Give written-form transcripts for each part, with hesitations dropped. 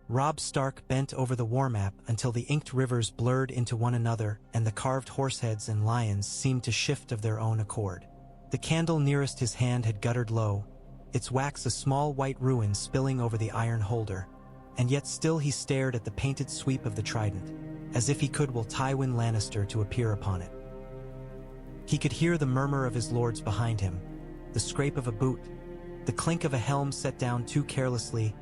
Robb Stark bent over the war map until the inked rivers blurred into one another and the carved horseheads and lions seemed to shift of their own accord. The candle nearest his hand had guttered low, its wax a small white ruin spilling over the iron holder, and yet still he stared at the painted sweep of the trident, as if he could will Tywin Lannister to appear upon it. He could hear the murmur of his lords behind him, the scrape of a boot, the clink of a helm set down too carelessly.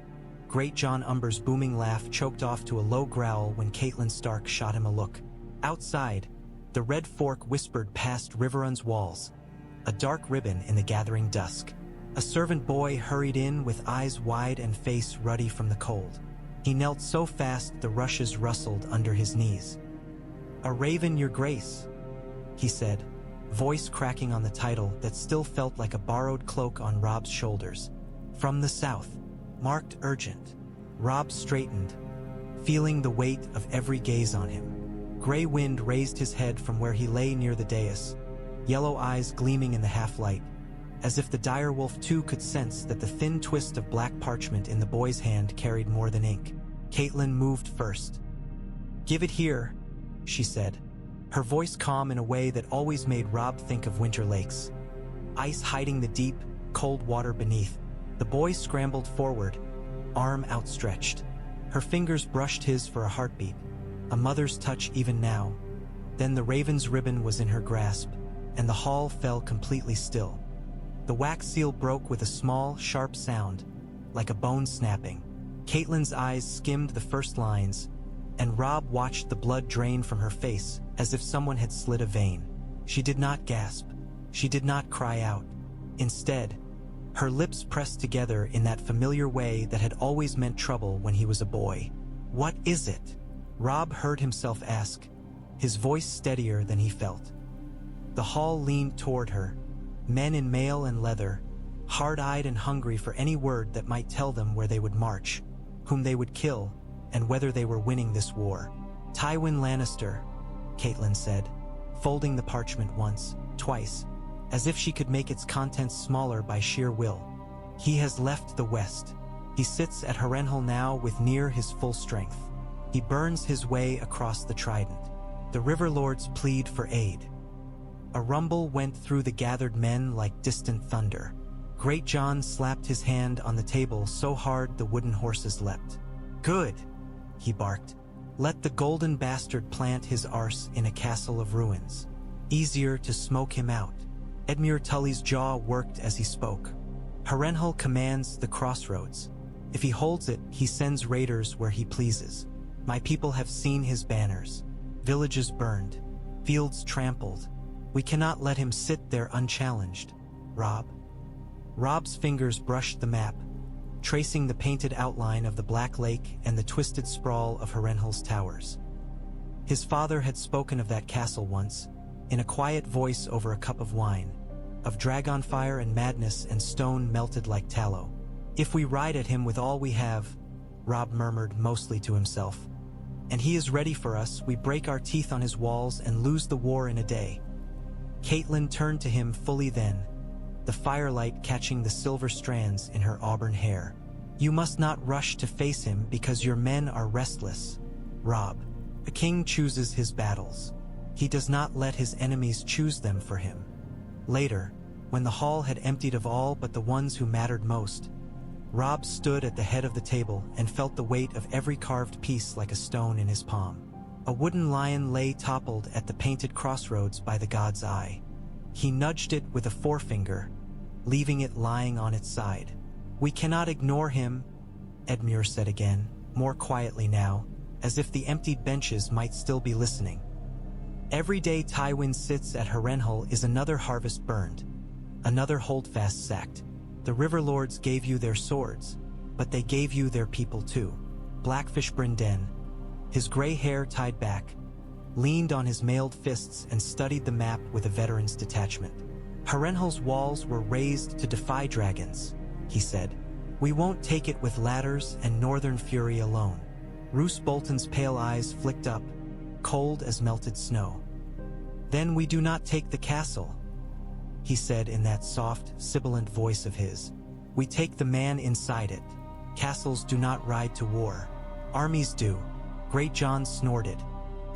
Great Jon Umber's booming laugh choked off to a low growl when Catelyn Stark shot him a look. Outside, the red fork whispered past Riverrun's walls, a dark ribbon in the gathering dusk. A servant boy hurried in with eyes wide and face ruddy from the cold. He knelt so fast the rushes rustled under his knees. "A raven, your grace," he said, voice cracking on the title that still felt like a borrowed cloak on Robb's shoulders. "From the south." Marked urgent. Robb straightened, feeling the weight of every gaze on him. Gray wind raised his head from where he lay near the dais, yellow eyes gleaming in the half-light, as if the direwolf too could sense that the thin twist of black parchment in the boy's hand carried more than ink. Catelyn moved first. "Give it here," she said, her voice calm in a way that always made Robb think of winter lakes. Ice hiding the deep, cold water beneath. The boy scrambled forward, arm outstretched. Her fingers brushed his for a heartbeat, a mother's touch even now. Then the raven's ribbon was in her grasp, and the hall fell completely still. The wax seal broke with a small, sharp sound, like a bone snapping. Catelyn's eyes skimmed the first lines, and Robb watched the blood drain from her face as if someone had slit a vein. She did not gasp. She did not cry out. Instead, her lips pressed together in that familiar way that had always meant trouble when he was a boy. "What is it?" Robb heard himself ask, his voice steadier than he felt. The hall leaned toward her, men in mail and leather, hard-eyed and hungry for any word that might tell them where they would march, whom they would kill, and whether they were winning this war. "Tywin Lannister," Catelyn said, folding the parchment once, twice, as if she could make its contents smaller by sheer will. "He has left the west. He sits at Harrenhal now with near his full strength. He burns his way across the trident. The river lords plead for aid." A rumble went through the gathered men like distant thunder. Great Jon slapped his hand on the table so hard the wooden horses leapt. "Good," he barked. "Let the golden bastard plant his arse in a castle of ruins. Easier to smoke him out." Edmure Tully's jaw worked as he spoke. "Harrenhal commands the crossroads. If he holds it, he sends raiders where he pleases. My people have seen his banners. Villages burned, fields trampled. We cannot let him sit there unchallenged. Robb." Robb's fingers brushed the map, tracing the painted outline of the Black Lake and the twisted sprawl of Harrenhal's towers. His father had spoken of that castle once, in a quiet voice over a cup of wine, of dragonfire and madness and stone melted like tallow. "If we ride at him with all we have," Robb murmured mostly to himself, "and he is ready for us, we break our teeth on his walls and lose the war in a day." Catelyn turned to him fully then, the firelight catching the silver strands in her auburn hair. "You must not rush to face him because your men are restless, Robb. A king chooses his battles. He does not let his enemies choose them for him." Later, when the hall had emptied of all but the ones who mattered most, Robb stood at the head of the table and felt the weight of every carved piece like a stone in his palm. A wooden lion lay toppled at the painted crossroads by the god's eye. He nudged it with a forefinger, leaving it lying on its side. "We cannot ignore him," Edmure said again, more quietly now, as if the emptied benches might still be listening. "Every day Tywin sits at Harrenhal is another harvest burned, another holdfast sacked. The river lords gave you their swords, but they gave you their people too." Blackfish Brynden, his gray hair tied back, leaned on his mailed fists and studied the map with a veteran's detachment. "Harrenhal's walls were raised to defy dragons," he said. "We won't take it with ladders and northern fury alone." Roose Bolton's pale eyes flicked up, cold as melted snow. "Then we do not take the castle," he said in that soft, sibilant voice of his. "We take the man inside it. Castles do not ride to war. Armies do, Great Jon snorted.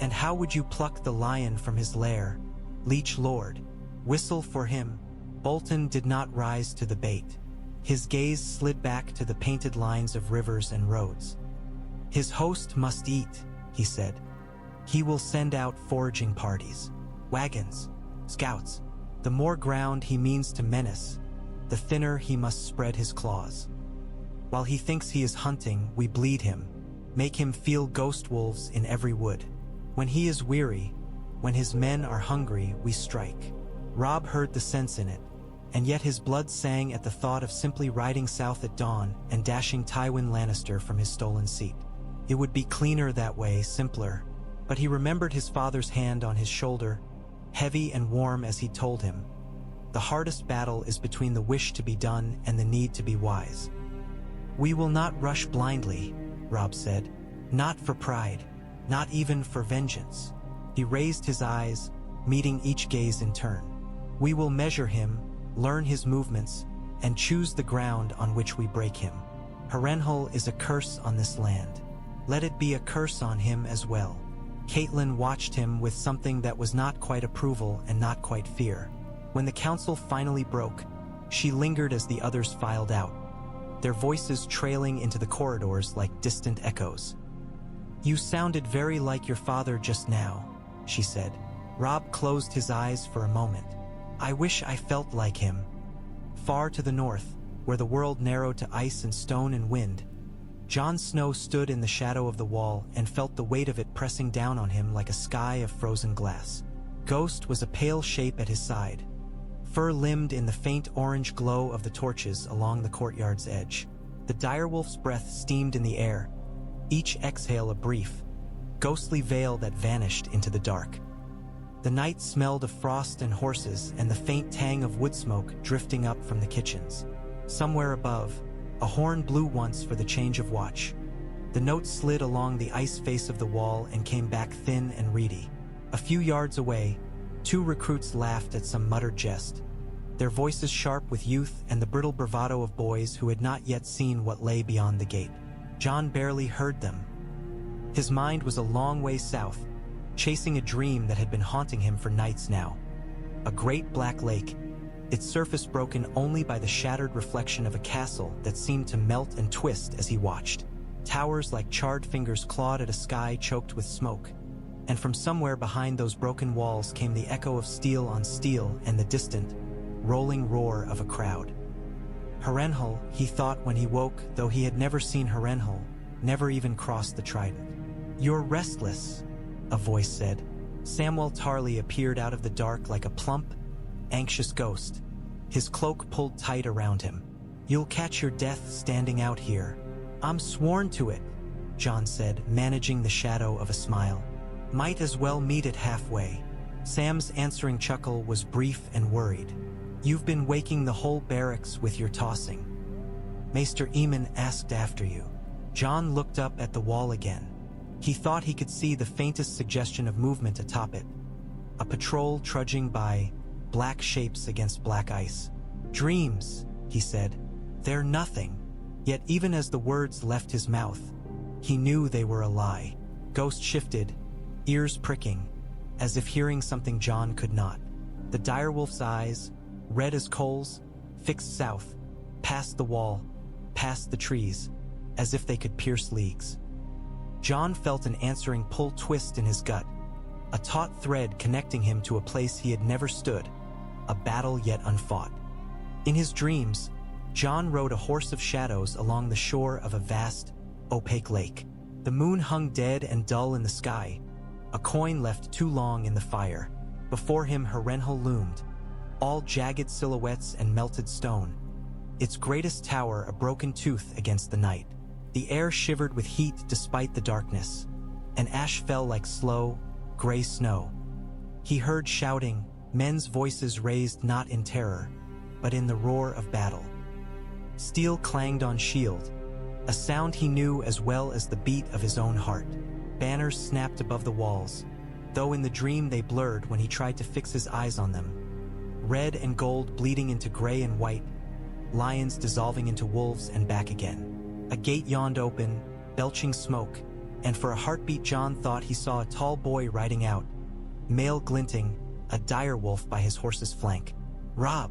And how would you pluck the lion from his lair, Leech Lord? Whistle for him. Bolton did not rise to the bait. His gaze slid back to the painted lines of rivers and roads. His host must eat, he said. He will send out foraging parties, wagons, scouts. The more ground he means to menace, the thinner he must spread his claws. While he thinks he is hunting, we bleed him, make him feel ghost wolves in every wood. When he is weary, when his men are hungry, we strike. Robb heard the sense in it, and yet his blood sang at the thought of simply riding south at dawn and dashing Tywin Lannister from his stolen seat. It would be cleaner that way, simpler, but he remembered his father's hand on his shoulder, heavy and warm as he'd told him. The hardest battle is between the wish to be done and the need to be wise. We will not rush blindly, Robb said. Not for pride, not even for vengeance. He raised his eyes, meeting each gaze in turn. We will measure him, learn his movements, and choose the ground on which we break him. Harrenhal is a curse on this land. Let it be a curse on him as well. Catelyn watched him with something that was not quite approval and not quite fear. When the council finally broke, she lingered as the others filed out, their voices trailing into the corridors like distant echoes. You sounded very like your father just now, she said. Robb closed his eyes for a moment. I wish I felt like him. Far to the north, where the world narrowed to ice and stone and wind, Jon Snow stood in the shadow of the wall and felt the weight of it pressing down on him like a sky of frozen glass. Ghost was a pale shape at his side, fur-limbed in the faint orange glow of the torches along the courtyard's edge. The direwolf's breath steamed in the air, each exhale a brief, ghostly veil that vanished into the dark. The night smelled of frost and horses and the faint tang of wood smoke drifting up from the kitchens. Somewhere above, a horn blew once for the change of watch. The note slid along the ice face of the wall and came back thin and reedy. A few yards away, two recruits laughed at some muttered jest, their voices sharp with youth and the brittle bravado of boys who had not yet seen what lay beyond the gate. Jon barely heard them. His mind was a long way south, chasing a dream that had been haunting him for nights now. A great black lake, its surface broken only by the shattered reflection of a castle that seemed to melt and twist as he watched. Towers like charred fingers clawed at a sky choked with smoke, and from somewhere behind those broken walls came the echo of steel on steel and the distant, rolling roar of a crowd. Harrenhal, he thought when he woke, though he had never seen Harrenhal, never even crossed the Trident. You're restless, a voice said. Samwell Tarly appeared out of the dark like a plump, anxious ghost, his cloak pulled tight around him. You'll catch your death standing out here. I'm sworn to it, Jon said, managing the shadow of a smile. Might as well meet it halfway. Sam's answering chuckle was brief and worried. You've been waking the whole barracks with your tossing. Maester Aemon asked after you. Jon looked up at the wall again. He thought he could see the faintest suggestion of movement atop it. A patrol trudging by, black shapes against black ice. Dreams, he said. They're nothing. Yet even as the words left his mouth, he knew they were a lie. Ghost shifted, ears pricking, as if hearing something Jon could not. The direwolf's eyes, red as coals, fixed south, past the wall, past the trees, as if they could pierce leagues. Jon felt an answering pull twist in his gut, a taut thread connecting him to a place he had never stood, a battle yet unfought. In his dreams, Jon rode a horse of shadows along the shore of a vast, opaque lake. The moon hung dead and dull in the sky, a coin left too long in the fire. Before him Harrenhal loomed, all jagged silhouettes and melted stone, its greatest tower a broken tooth against the night. The air shivered with heat despite the darkness, and ash fell like slow, gray snow. He heard shouting, men's voices raised not in terror, but in the roar of battle. Steel clanged on shield, a sound he knew as well as the beat of his own heart. Banners snapped above the walls, though in the dream they blurred when he tried to fix his eyes on them. Red and gold bleeding into gray and white, lions dissolving into wolves and back again. A gate yawned open, belching smoke, and for a heartbeat Jon thought he saw a tall boy riding out, mail glinting, a direwolf by his horse's flank. "Robb!"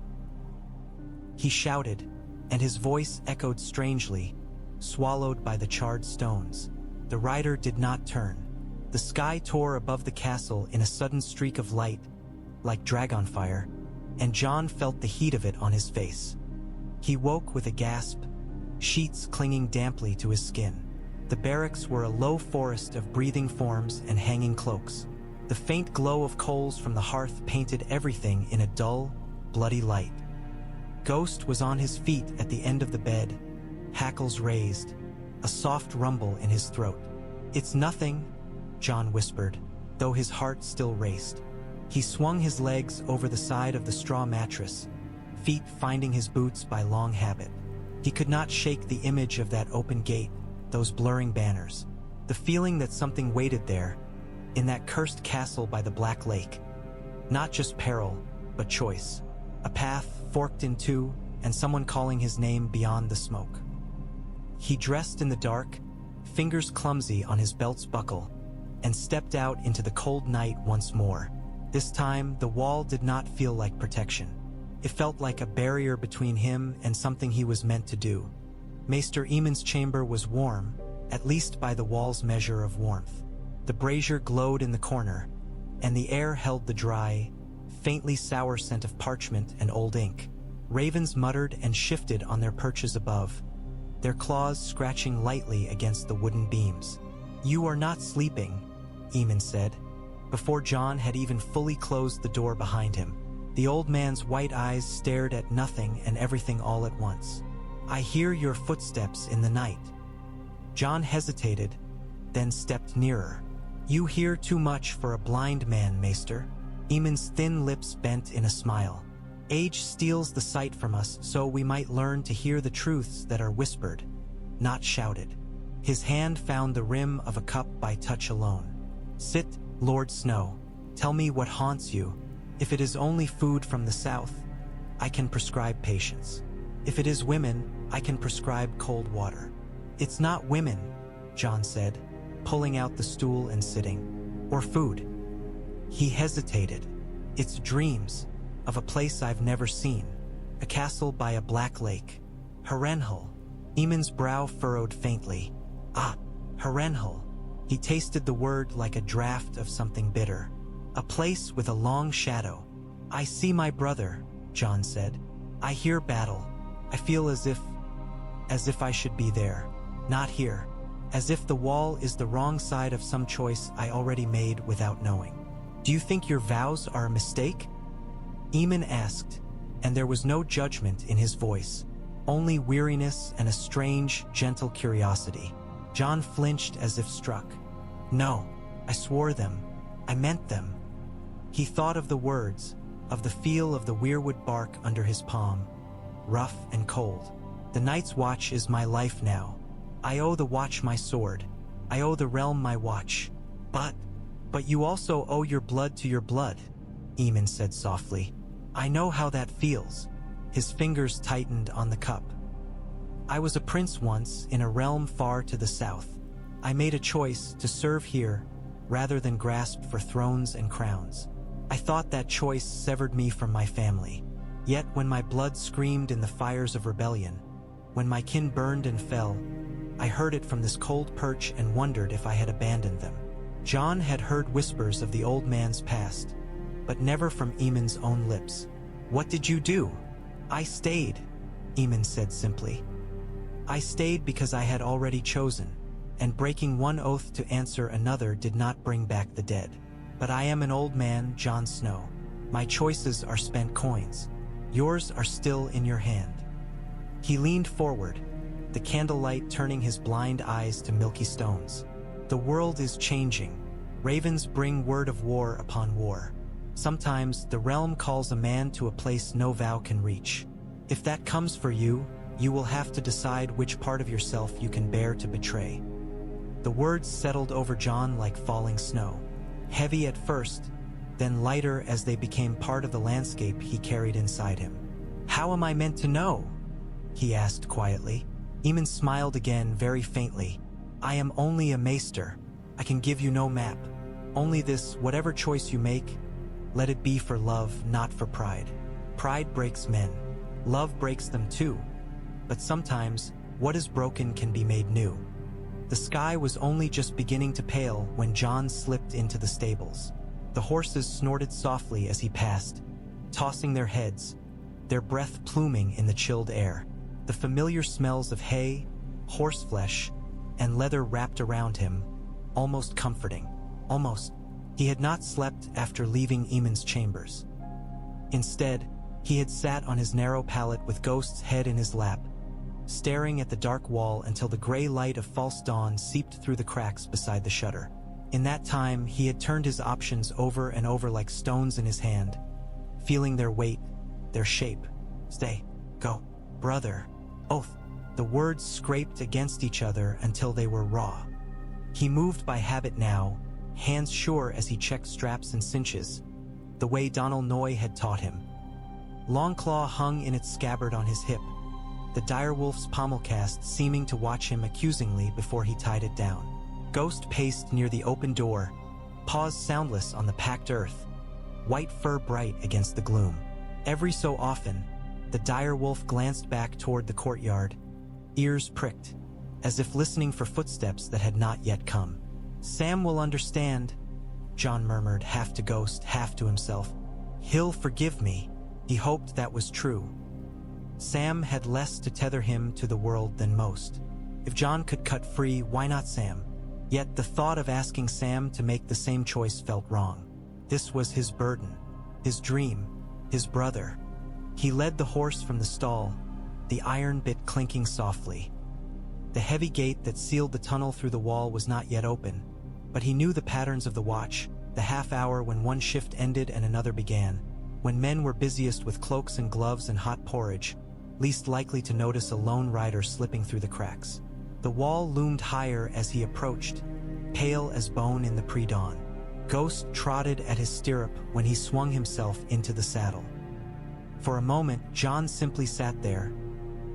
he shouted, and his voice echoed strangely, swallowed by the charred stones. The rider did not turn. The sky tore above the castle in a sudden streak of light, like dragonfire, and Jon felt the heat of it on his face. He woke with a gasp, sheets clinging damply to his skin. The barracks were a low forest of breathing forms and hanging cloaks. The faint glow of coals from the hearth painted everything in a dull, bloody light. Ghost was on his feet at the end of the bed, hackles raised, a soft rumble in his throat. "It's nothing," Jon whispered, though his heart still raced. He swung his legs over the side of the straw mattress, feet finding his boots by long habit. He could not shake the image of that open gate, those blurring banners, the feeling that something waited there, in that cursed castle by the Black Lake. Not just peril, but choice. A path forked in two, and someone calling his name beyond the smoke. He dressed in the dark, fingers clumsy on his belt's buckle, and stepped out into the cold night once more. This time, the wall did not feel like protection. It felt like a barrier between him and something he was meant to do. Maester Aemon's chamber was warm, at least by the wall's measure of warmth. The brazier glowed in the corner, and the air held the dry, faintly sour scent of parchment and old ink. Ravens muttered and shifted on their perches above, their claws scratching lightly against the wooden beams. "You are not sleeping," Aemon said, before Jon had even fully closed the door behind him. The old man's white eyes stared at nothing and everything all at once. "I hear your footsteps in the night." Jon hesitated, then stepped nearer. "You hear too much for a blind man, Maester." Aemon's thin lips bent in a smile. "Age steals the sight from us, so we might learn to hear the truths that are whispered, not shouted." His hand found the rim of a cup by touch alone. "Sit, Lord Snow. Tell me what haunts you. If it is only food from the south, I can prescribe patience. If it is women, I can prescribe cold water." "It's not women," Jon said, pulling out the stool and sitting. "Or food." He hesitated. "It's dreams, of a place I've never seen. A castle by a black lake. Harrenhal." Aemon's brow furrowed faintly. "Ah, Harrenhal." He tasted the word like a draft of something bitter. "A place with a long shadow." "I see my brother," Jon said. "I hear battle. I feel as if I should be there, not here. As if the wall is the wrong side of some choice I already made without knowing." "Do you think your vows are a mistake?" Aemon asked, and there was no judgment in his voice, only weariness and a strange, gentle curiosity. Jon flinched as if struck. "No, I swore them. I meant them." He thought of the words, of the feel of the weirwood bark under his palm, rough and cold. "The Night's Watch is my life now. I owe the watch my sword. I owe the realm my watch. But you also owe your blood to your blood," Aemon said softly. "I know how that feels." His fingers tightened on the cup. "I was a prince once in a realm far to the south. I made a choice to serve here rather than grasp for thrones and crowns. I thought that choice severed me from my family. Yet when my blood screamed in the fires of rebellion, when my kin burned and fell, I heard it from this cold perch and wondered if I had abandoned them." Jon had heard whispers of the old man's past, but never from Aemon's own lips. "What did you do?" "I stayed," Aemon said simply. "I stayed because I had already chosen, and breaking one oath to answer another did not bring back the dead. But I am an old man, Jon Snow. My choices are spent coins. Yours are still in your hand." He leaned forward, the candlelight turning his blind eyes to milky stones. "The world is changing. Ravens bring word of war upon war. Sometimes the realm calls a man to a place no vow can reach. If that comes for you, you will have to decide which part of yourself you can bear to betray." The words settled over Jon like falling snow, heavy at first, then lighter as they became part of the landscape he carried inside him. "How am I meant to know?" he asked quietly. Aemon smiled again very faintly. I am only a maester. I can give you no map. Only this, whatever choice you make, let it be for love, not for pride. Pride breaks men. Love breaks them too. But sometimes, what is broken can be made new. The sky was only just beginning to pale when Jon slipped into the stables. The horses snorted softly as he passed, tossing their heads, their breath pluming in the chilled air. The familiar smells of hay, horseflesh, and leather wrapped around him, almost comforting. Almost. He had not slept after leaving Aemon's chambers. Instead, he had sat on his narrow pallet with Ghost's head in his lap, staring at the dark wall until the gray light of false dawn seeped through the cracks beside the shutter. In that time, he had turned his options over and over like stones in his hand, feeling their weight, their shape. Stay, go, brother, oath. The words scraped against each other until they were raw. He moved by habit now, hands sure as he checked straps and cinches, the way Donal Noy had taught him. Longclaw hung in its scabbard on his hip, the direwolf's pommelcast seeming to watch him accusingly before he tied it down. Ghost paced near the open door, paws soundless on the packed earth, white fur bright against the gloom. Every so often, the direwolf glanced back toward the courtyard, ears pricked, as if listening for footsteps that had not yet come. Sam will understand, Jon murmured, half to Ghost, half to himself. He'll forgive me. He hoped that was true. Sam had less to tether him to the world than most. If Jon could cut free, why not Sam? Yet the thought of asking Sam to make the same choice felt wrong. This was his burden, his dream, his brother. He led the horse from the stall, the iron bit clinking softly. The heavy gate that sealed the tunnel through the wall was not yet open, but he knew the patterns of the watch, the half hour when one shift ended and another began, when men were busiest with cloaks and gloves and hot porridge, least likely to notice a lone rider slipping through the cracks. The wall loomed higher as he approached, pale as bone in the pre-dawn. Ghost trotted at his stirrup when he swung himself into the saddle. For a moment, Jon simply sat there,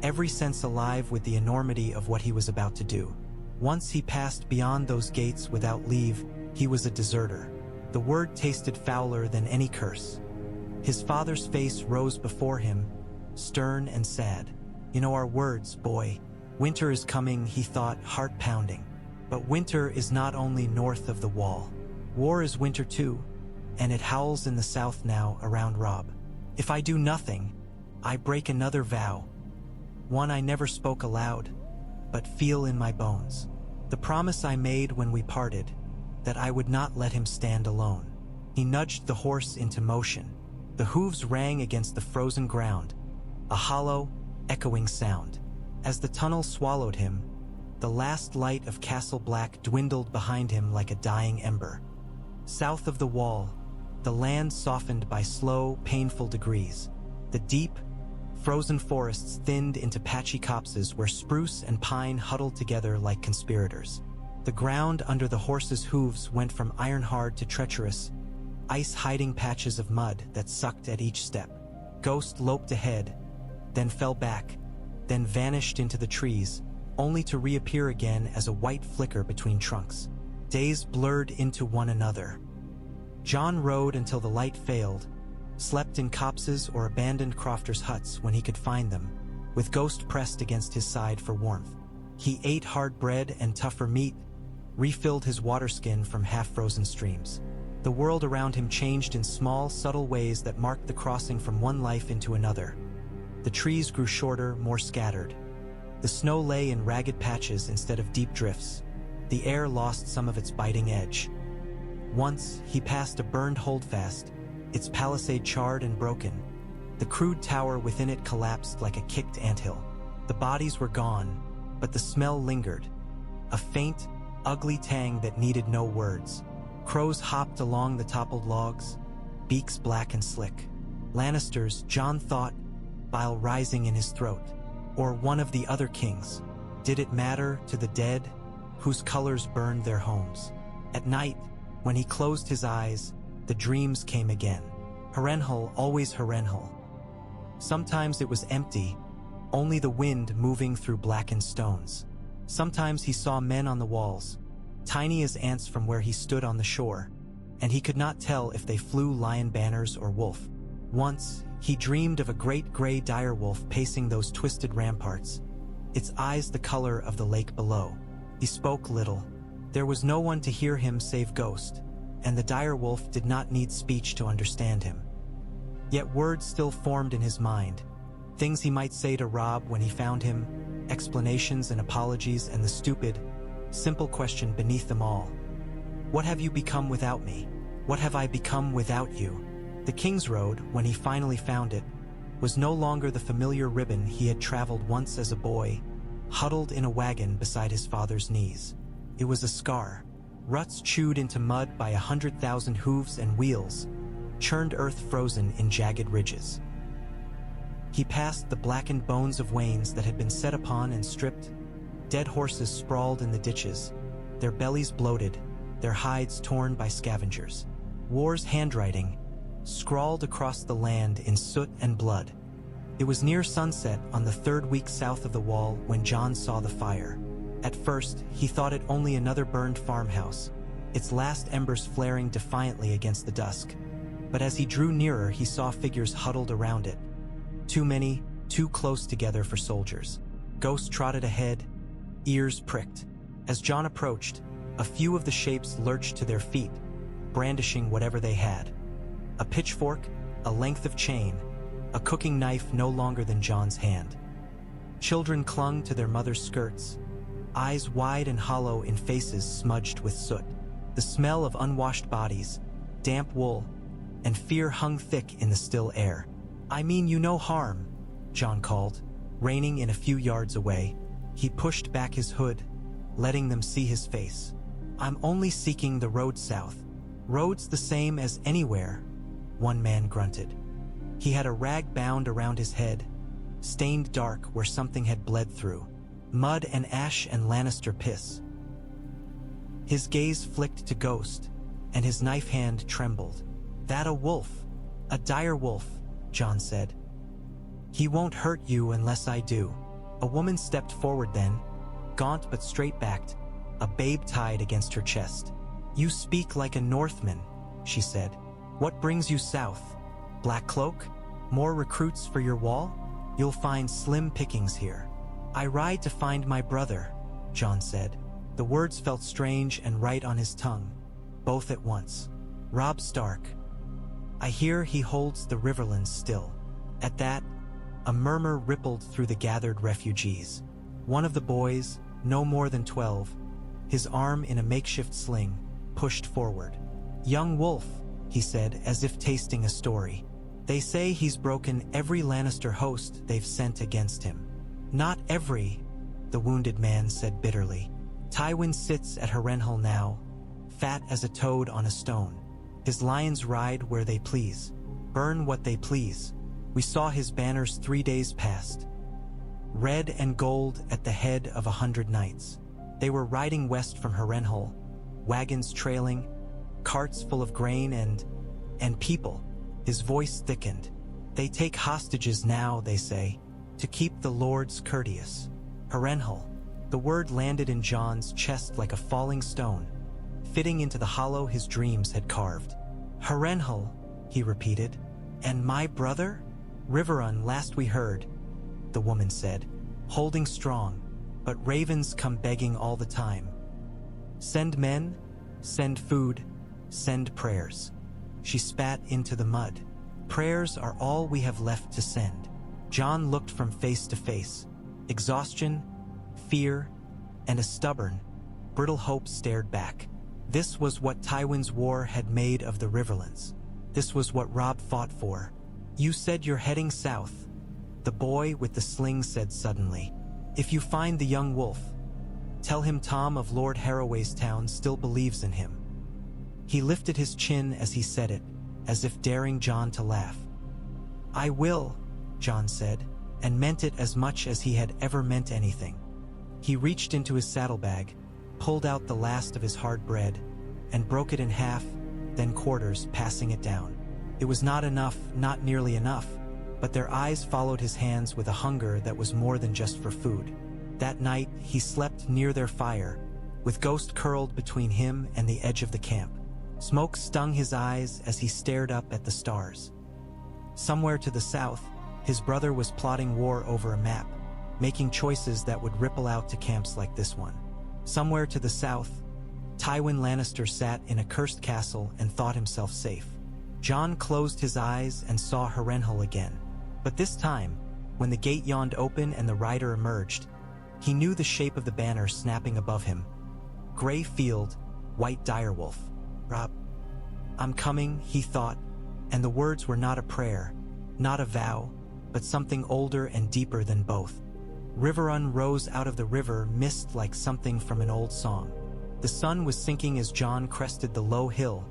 every sense alive with the enormity of what he was about to do. Once he passed beyond those gates without leave, he was a deserter. The word tasted fouler than any curse. His father's face rose before him, stern and sad. You know our words, boy. Winter is coming, he thought, heart pounding. But winter is not only north of the wall. War is winter too, and it howls in the south now around Robb. If I do nothing, I break another vow. One I never spoke aloud, but feel in my bones. The promise I made when we parted, that I would not let him stand alone. He nudged the horse into motion. The hooves rang against the frozen ground, a hollow, echoing sound. As the tunnel swallowed him, the last light of Castle Black dwindled behind him like a dying ember. South of the wall, the land softened by slow, painful degrees. The deep, frozen forests thinned into patchy copses where spruce and pine huddled together like conspirators. The ground under the horses' hooves went from iron-hard to treacherous, ice-hiding patches of mud that sucked at each step. Ghost loped ahead, then fell back, then vanished into the trees, only to reappear again as a white flicker between trunks. Days blurred into one another. Jon rode until the light failed, slept in copses or abandoned crofters' huts when he could find them, with Ghost pressed against his side for warmth. He ate hard bread and tougher meat, refilled his waterskin from half-frozen streams. The world around him changed in small, subtle ways that marked the crossing from one life into another. The trees grew shorter, more scattered. The snow lay in ragged patches instead of deep drifts. The air lost some of its biting edge. Once, he passed a burned holdfast, its palisade charred and broken. The crude tower within it collapsed like a kicked anthill. The bodies were gone, but the smell lingered. A faint, ugly tang that needed no words. Crows hopped along the toppled logs, beaks black and slick. Lannisters, Jon thought, bile rising in his throat. Or one of the other kings. Did it matter to the dead, whose colors burned their homes? At night, when he closed his eyes, the dreams came again. Harrenhal, always Harrenhal. Sometimes it was empty, only the wind moving through blackened stones. Sometimes he saw men on the walls, tiny as ants from where he stood on the shore, and he could not tell if they flew lion banners or wolf. Once, he dreamed of a great gray direwolf pacing those twisted ramparts, its eyes the color of the lake below. He spoke little. There was no one to hear him save Ghost, and the direwolf did not need speech to understand him. Yet words still formed in his mind, things he might say to Robb when he found him, explanations and apologies, and the stupid, simple question beneath them all. What have you become without me? What have I become without you? The King's Road, when he finally found it, was no longer the familiar ribbon he had traveled once as a boy, huddled in a wagon beside his father's knees. It was a scar, ruts chewed into mud by 100,000 hooves and wheels, churned earth frozen in jagged ridges. He passed the blackened bones of wains that had been set upon and stripped, dead horses sprawled in the ditches, their bellies bloated, their hides torn by scavengers. War's handwriting, scrawled across the land in soot and blood. It was near sunset on the third week south of the wall when Jon saw the fire. At first, he thought it only another burned farmhouse, its last embers flaring defiantly against the dusk. But as he drew nearer, he saw figures huddled around it. Too many, too close together for soldiers. Ghost trotted ahead, ears pricked. As Jon approached, a few of the shapes lurched to their feet, brandishing whatever they had. A pitchfork, a length of chain, a cooking knife no longer than Jon's hand. Children clung to their mother's skirts, eyes wide and hollow in faces smudged with soot. The smell of unwashed bodies, damp wool, and fear hung thick in the still air. I mean you no harm, Jon called, reining in a few yards away. He pushed back his hood, letting them see his face. I'm only seeking the road south. Road's the same as anywhere, one man grunted. He had a rag bound around his head, stained dark where something had bled through. Mud and ash and Lannister piss. His gaze flicked to Ghost, and his knife hand trembled. That a wolf, a dire wolf, Jon said. He won't hurt you unless I do. A woman stepped forward then, gaunt but straight-backed, a babe tied against her chest. You speak like a Northman, she said. What brings you south? Black cloak? More recruits for your wall? You'll find slim pickings here. I ride to find my brother, Jon said. The words felt strange and right on his tongue, both at once. Robb Stark. I hear he holds the Riverlands still. At that, a murmur rippled through the gathered refugees. One of the boys, no more than 12, his arm in a makeshift sling, pushed forward. Young wolf, he said, as if tasting a story. They say he's broken every Lannister host they've sent against him. Not every, the wounded man said bitterly. Tywin sits at Harrenhal now, fat as a toad on a stone. His lions ride where they please, burn what they please. We saw his banners 3 days past. Red and gold at the head of 100 knights. They were riding west from Harrenhal, wagons trailing, carts full of grain and people. His voice thickened. They take hostages now, they say, to keep the lords courteous. Harrenhal. The word landed in Jon's chest like a falling stone, fitting into the hollow his dreams had carved. Harrenhal, he repeated. And my brother? Riverrun, last we heard, the woman said, holding strong, but ravens come begging all the time. Send men, send food, send prayers. She spat into the mud. Prayers are all we have left to send. Jon looked from face to face. Exhaustion, fear, and a stubborn, brittle hope stared back. This was what Tywin's war had made of the Riverlands. This was what Robb fought for. You said you're heading south, the boy with the sling said suddenly. If you find the young wolf, tell him Tom of Lord Harroway's town still believes in him. He lifted his chin as he said it, as if daring Jon to laugh. I will, Jon said, and meant it as much as he had ever meant anything. He reached into his saddlebag, pulled out the last of his hard bread, and broke it in half, then quarters, passing it down. It was not enough, not nearly enough, but their eyes followed his hands with a hunger that was more than just for food. That night, he slept near their fire, with Ghost curled between him and the edge of the camp. Smoke stung his eyes as he stared up at the stars. Somewhere to the south, his brother was plotting war over a map, making choices that would ripple out to camps like this one. Somewhere to the south, Tywin Lannister sat in a cursed castle and thought himself safe. Jon closed his eyes and saw Harrenhal again. But this time, when the gate yawned open and the rider emerged, he knew the shape of the banner snapping above him. Gray field, white direwolf. Robb, I'm coming, he thought, and the words were not a prayer, not a vow, but something older and deeper than both. Riverrun rose out of the river mist like something from an old song. The sun was sinking as Jon crested the low hill,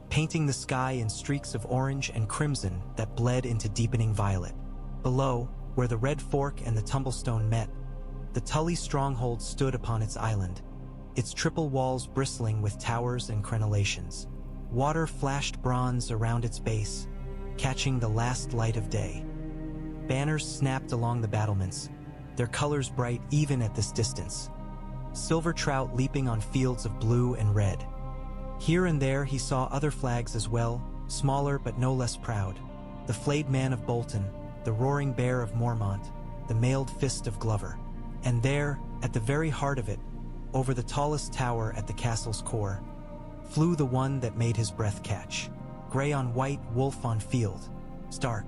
painting the sky in streaks of orange and crimson that bled into deepening violet. Below, where the Red Fork and the Tumblestone met, the Tully stronghold stood upon its island, its triple walls bristling with towers and crenellations. Water flashed bronze around its base, catching the last light of day. Banners snapped along the battlements, their colors bright even at this distance. Silver trout leaping on fields of blue and red. Here and there he saw other flags as well, smaller but no less proud. The flayed man of Bolton, the roaring bear of Mormont, the mailed fist of Glover. And there, at the very heart of it, over the tallest tower at the castle's core, flew the one that made his breath catch. Gray on white, wolf on field. Stark.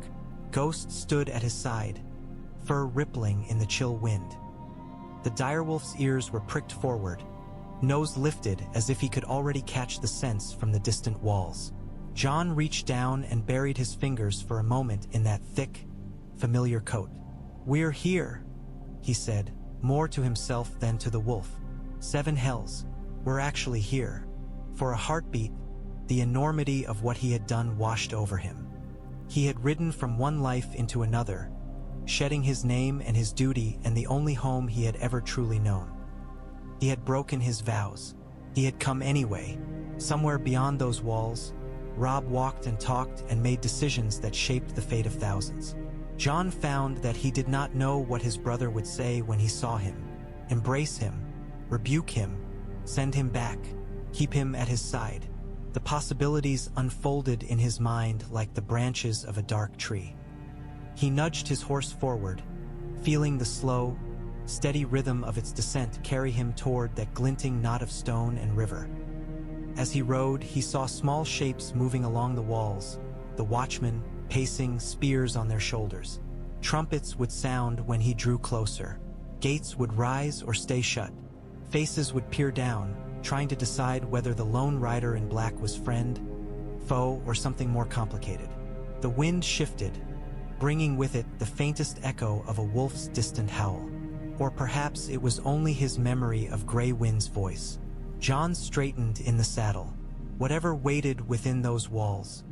Ghost stood at his side, fur rippling in the chill wind. The direwolf's ears were pricked forward, nose lifted as if he could already catch the scents from the distant walls. Jon reached down and buried his fingers for a moment in that thick, familiar coat. "We're here," he said, more to himself than to the wolf. "Seven hells, we're actually here." For a heartbeat, the enormity of what he had done washed over him. He had ridden from one life into another, shedding his name and his duty and the only home he had ever truly known. He had broken his vows. He had come anyway. Somewhere beyond those walls, Robb walked and talked and made decisions that shaped the fate of thousands. Jon found that he did not know what his brother would say when he saw him. Embrace him, rebuke him, send him back, keep him at his side. The possibilities unfolded in his mind like the branches of a dark tree. He nudged his horse forward, feeling the slow, steady rhythm of its descent carry him toward that glinting knot of stone and river. As he rode, he saw small shapes moving along the walls, the watchmen pacing, spears on their shoulders. Trumpets would sound when he drew closer. Gates would rise or stay shut. Faces would peer down, trying to decide whether the lone rider in black was friend, foe, or something more complicated. The wind shifted, bringing with it the faintest echo of a wolf's distant howl. Or perhaps it was only his memory of Grey Wind's voice. Jon straightened in the saddle. Whatever waited within those walls,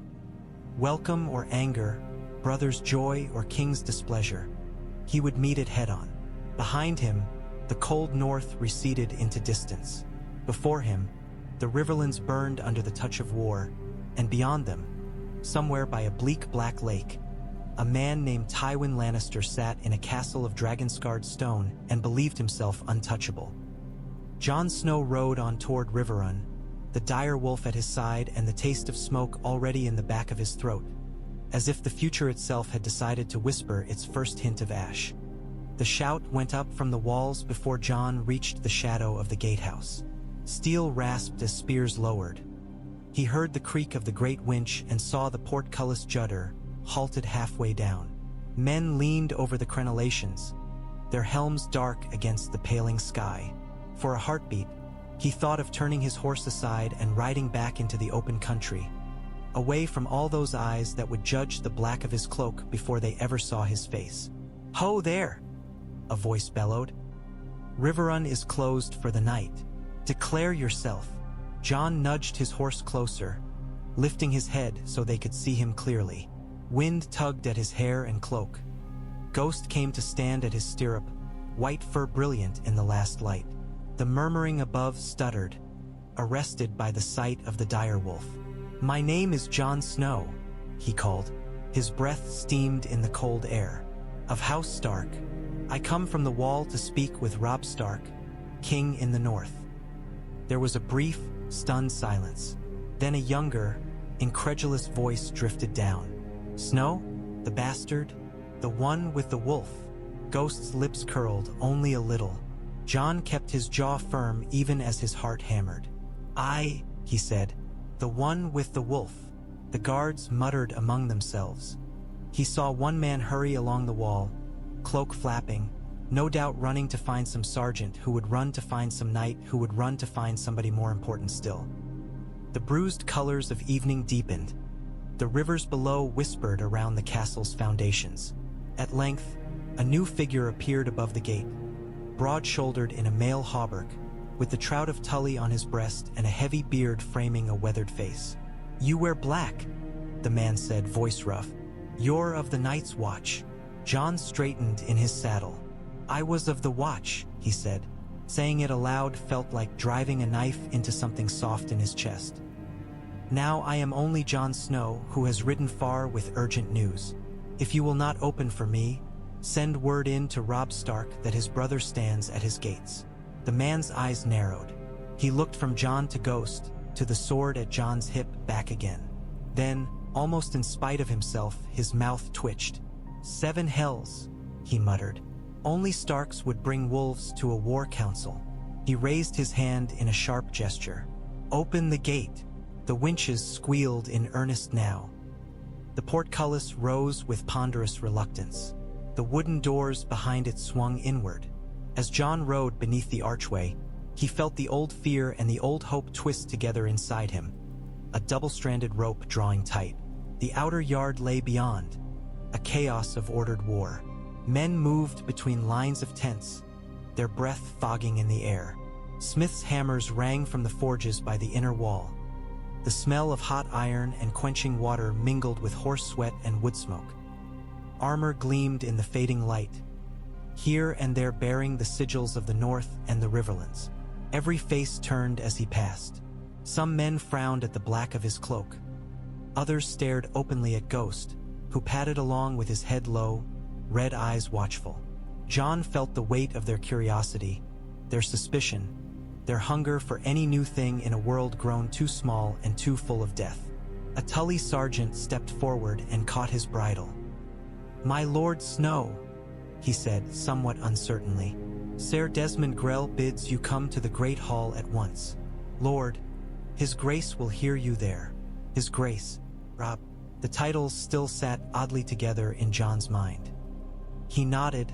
welcome or anger, brother's joy or king's displeasure, he would meet it head-on. Behind him, the cold north receded into distance. Before him, the Riverlands burned under the touch of war, and beyond them, somewhere by a bleak black lake, a man named Tywin Lannister sat in a castle of dragon-scarred stone and believed himself untouchable. Jon Snow rode on toward Riverrun, the dire wolf at his side and the taste of smoke already in the back of his throat, as if the future itself had decided to whisper its first hint of ash. The shout went up from the walls before Jon reached the shadow of the gatehouse. Steel rasped as spears lowered. He heard the creak of the great winch and saw the portcullis judder, halted halfway down. Men leaned over the crenellations, their helms dark against the paling sky. For a heartbeat, he thought of turning his horse aside and riding back into the open country, away from all those eyes that would judge the black of his cloak before they ever saw his face. "Ho there!" a voice bellowed. "Riverrun is closed for the night. Declare yourself." Jon nudged his horse closer, lifting his head so they could see him clearly. Wind tugged at his hair and cloak. Ghost came to stand at his stirrup, white fur brilliant in the last light. The murmuring above stuttered, arrested by the sight of the dire wolf. "My name is Jon Snow," he called. His breath steamed in the cold air. "Of House Stark, I come from the wall to speak with Robb Stark, king in the north. There was a brief, stunned silence. Then a younger, incredulous voice drifted down. Snow? The bastard? The one with the wolf? Ghost's lips curled only a little. Jon kept his jaw firm even as his heart hammered. I, he said, the one with the wolf. The guards muttered among themselves. He saw one man hurry along the wall, cloak flapping, no doubt running to find some sergeant who would run to find some knight who would run to find somebody more important still. The bruised colors of evening deepened. The rivers below whispered around the castle's foundations. At length, a new figure appeared above the gate, broad-shouldered in a mail hauberk, with the Trout of Tully on his breast and a heavy beard framing a weathered face. You wear black, the man said, voice rough. You're of the Night's Watch. Jon straightened in his saddle. I was of the Watch, he said. Saying it aloud felt like driving a knife into something soft in his chest. Now I am only Jon Snow, who has ridden far with urgent news. If you will not open for me, send word in to Robb Stark that his brother stands at his gates. The man's eyes narrowed. He looked from Jon to Ghost, to the sword at Jon's hip, back again. Then, almost in spite of himself, his mouth twitched. 7 hells, he muttered. Only Starks would bring wolves to a war council. He raised his hand in a sharp gesture. Open the gate. The winches squealed in earnest now. The portcullis rose with ponderous reluctance. The wooden doors behind it swung inward. As Jon rode beneath the archway, he felt the old fear and the old hope twist together inside him, a double-stranded rope drawing tight. The outer yard lay beyond, a chaos of ordered war. Men moved between lines of tents, their breath fogging in the air. Smiths' hammers rang from the forges by the inner wall. The smell of hot iron and quenching water mingled with horse sweat and wood smoke. Armor gleamed in the fading light, here and there bearing the sigils of the North and the Riverlands. Every face turned as he passed. Some men frowned at the black of his cloak. Others stared openly at Ghost, who padded along with his head low, red eyes watchful. Jon felt the weight of their curiosity, their suspicion, their hunger for any new thing in a world grown too small and too full of death. A Tully sergeant stepped forward and caught his bridle. My Lord Snow, he said, somewhat uncertainly. Sir Desmond Grell bids you come to the Great Hall at once. Lord, His Grace will hear you there. His Grace, Robb. The titles still sat oddly together in Jon's mind. He nodded,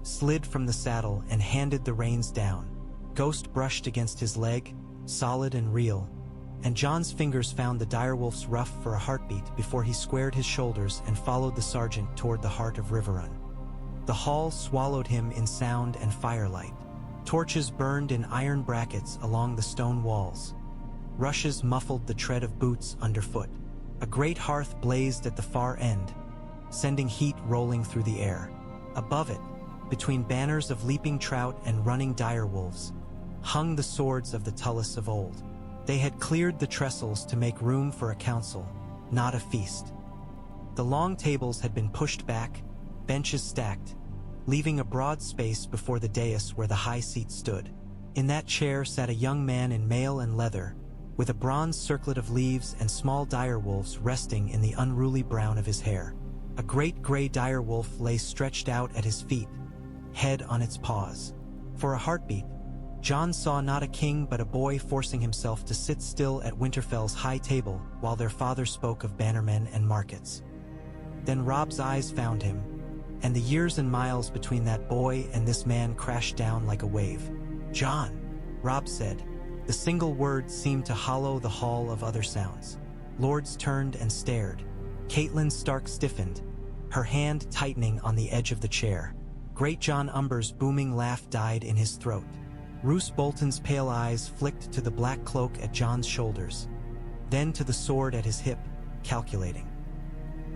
slid from the saddle, and handed the reins down. Ghost brushed against his leg, solid and real, and Jon's fingers found the direwolf's ruff for a heartbeat before he squared his shoulders and followed the sergeant toward the heart of Riverrun. The hall swallowed him in sound and firelight. Torches burned in iron brackets along the stone walls. Rushes muffled the tread of boots underfoot. A great hearth blazed at the far end, sending heat rolling through the air. Above it, between banners of leaping trout and running direwolves, hung the swords of the Tullys of old. They had cleared the trestles to make room for a council, not a feast. The long tables had been pushed back, benches stacked, leaving a broad space before the dais where the high seat stood. In that chair sat a young man in mail and leather, with a bronze circlet of leaves and small direwolves resting in the unruly brown of his hair. A great gray direwolf lay stretched out at his feet, head on its paws. For a heartbeat, Jon saw not a king but a boy forcing himself to sit still at Winterfell's high table while their father spoke of bannermen and markets. Then Robb's eyes found him, and the years and miles between that boy and this man crashed down like a wave. Jon, Robb said. The single word seemed to hollow the hall of other sounds. Lords turned and stared. Catelyn Stark stiffened, her hand tightening on the edge of the chair. Great Jon Umber's booming laugh died in his throat. Roose Bolton's pale eyes flicked to the black cloak at Jon's shoulders, then to the sword at his hip, calculating.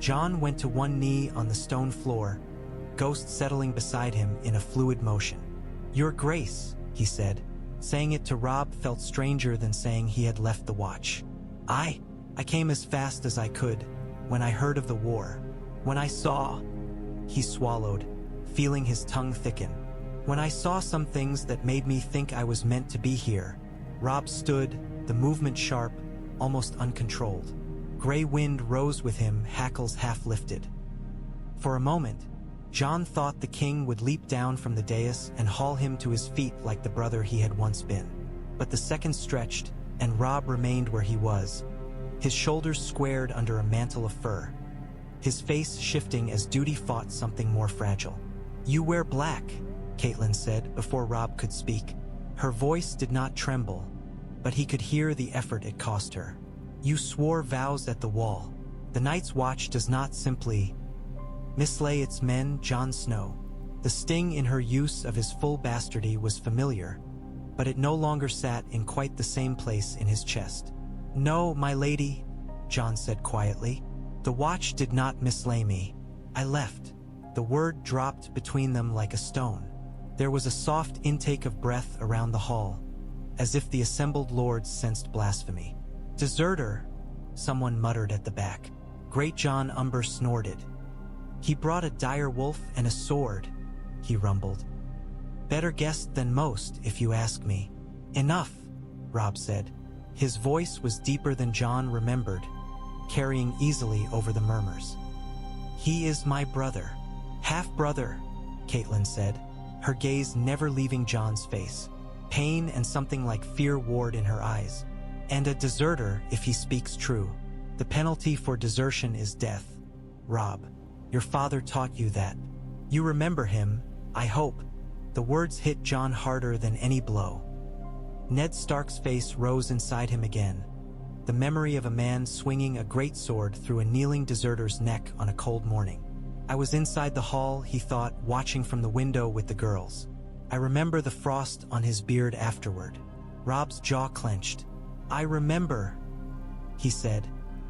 Jon went to one knee on the stone floor, Ghost settling beside him in a fluid motion. Your Grace, he said. Saying it to Robb felt stranger than saying he had left the watch. I came as fast as I could, when I heard of the war. When I saw, he swallowed, feeling his tongue thicken. "When I saw some things that made me think I was meant to be here." Robb stood, the movement sharp, almost uncontrolled. Gray wind rose with him, hackles half lifted. For a moment, Jon thought the king would leap down from the dais and haul him to his feet like the brother he had once been. But the seconds stretched, and Robb remained where he was, his shoulders squared under a mantle of fur, his face shifting as duty fought something more fragile. "You wear black," Catelyn said before Robb could speak. Her voice did not tremble, but he could hear the effort it cost her. "You swore vows at the wall. The Night's Watch does not simply mislay its men, Jon Snow." The sting in her use of his full bastardy was familiar, but it no longer sat in quite the same place in his chest. "No, my lady," Jon said quietly. "The Watch did not mislay me. I left." The word dropped between them like a stone. There was a soft intake of breath around the hall, as if the assembled lords sensed blasphemy. "Deserter," someone muttered at the back. Great Jon Umber snorted. "He brought a dire wolf and a sword," he rumbled. "Better guessed than most, if you ask me." "Enough," Robb said. His voice was deeper than Jon remembered, carrying easily over the murmurs. "He is my brother." "Half-brother," Catelyn said, her gaze never leaving Jon's face. Pain and something like fear warred in her eyes. "And a deserter if he speaks true. The penalty for desertion is death. Robb, your father taught you that. You remember him, I hope." The words hit Jon harder than any blow. Ned Stark's face rose inside him again, the memory of a man swinging a great sword through a kneeling deserter's neck on a cold morning. "I was inside the hall," he thought, watching from the window with the girls. "I remember the frost on his beard afterward." Robb's jaw clenched. "I remember," he said,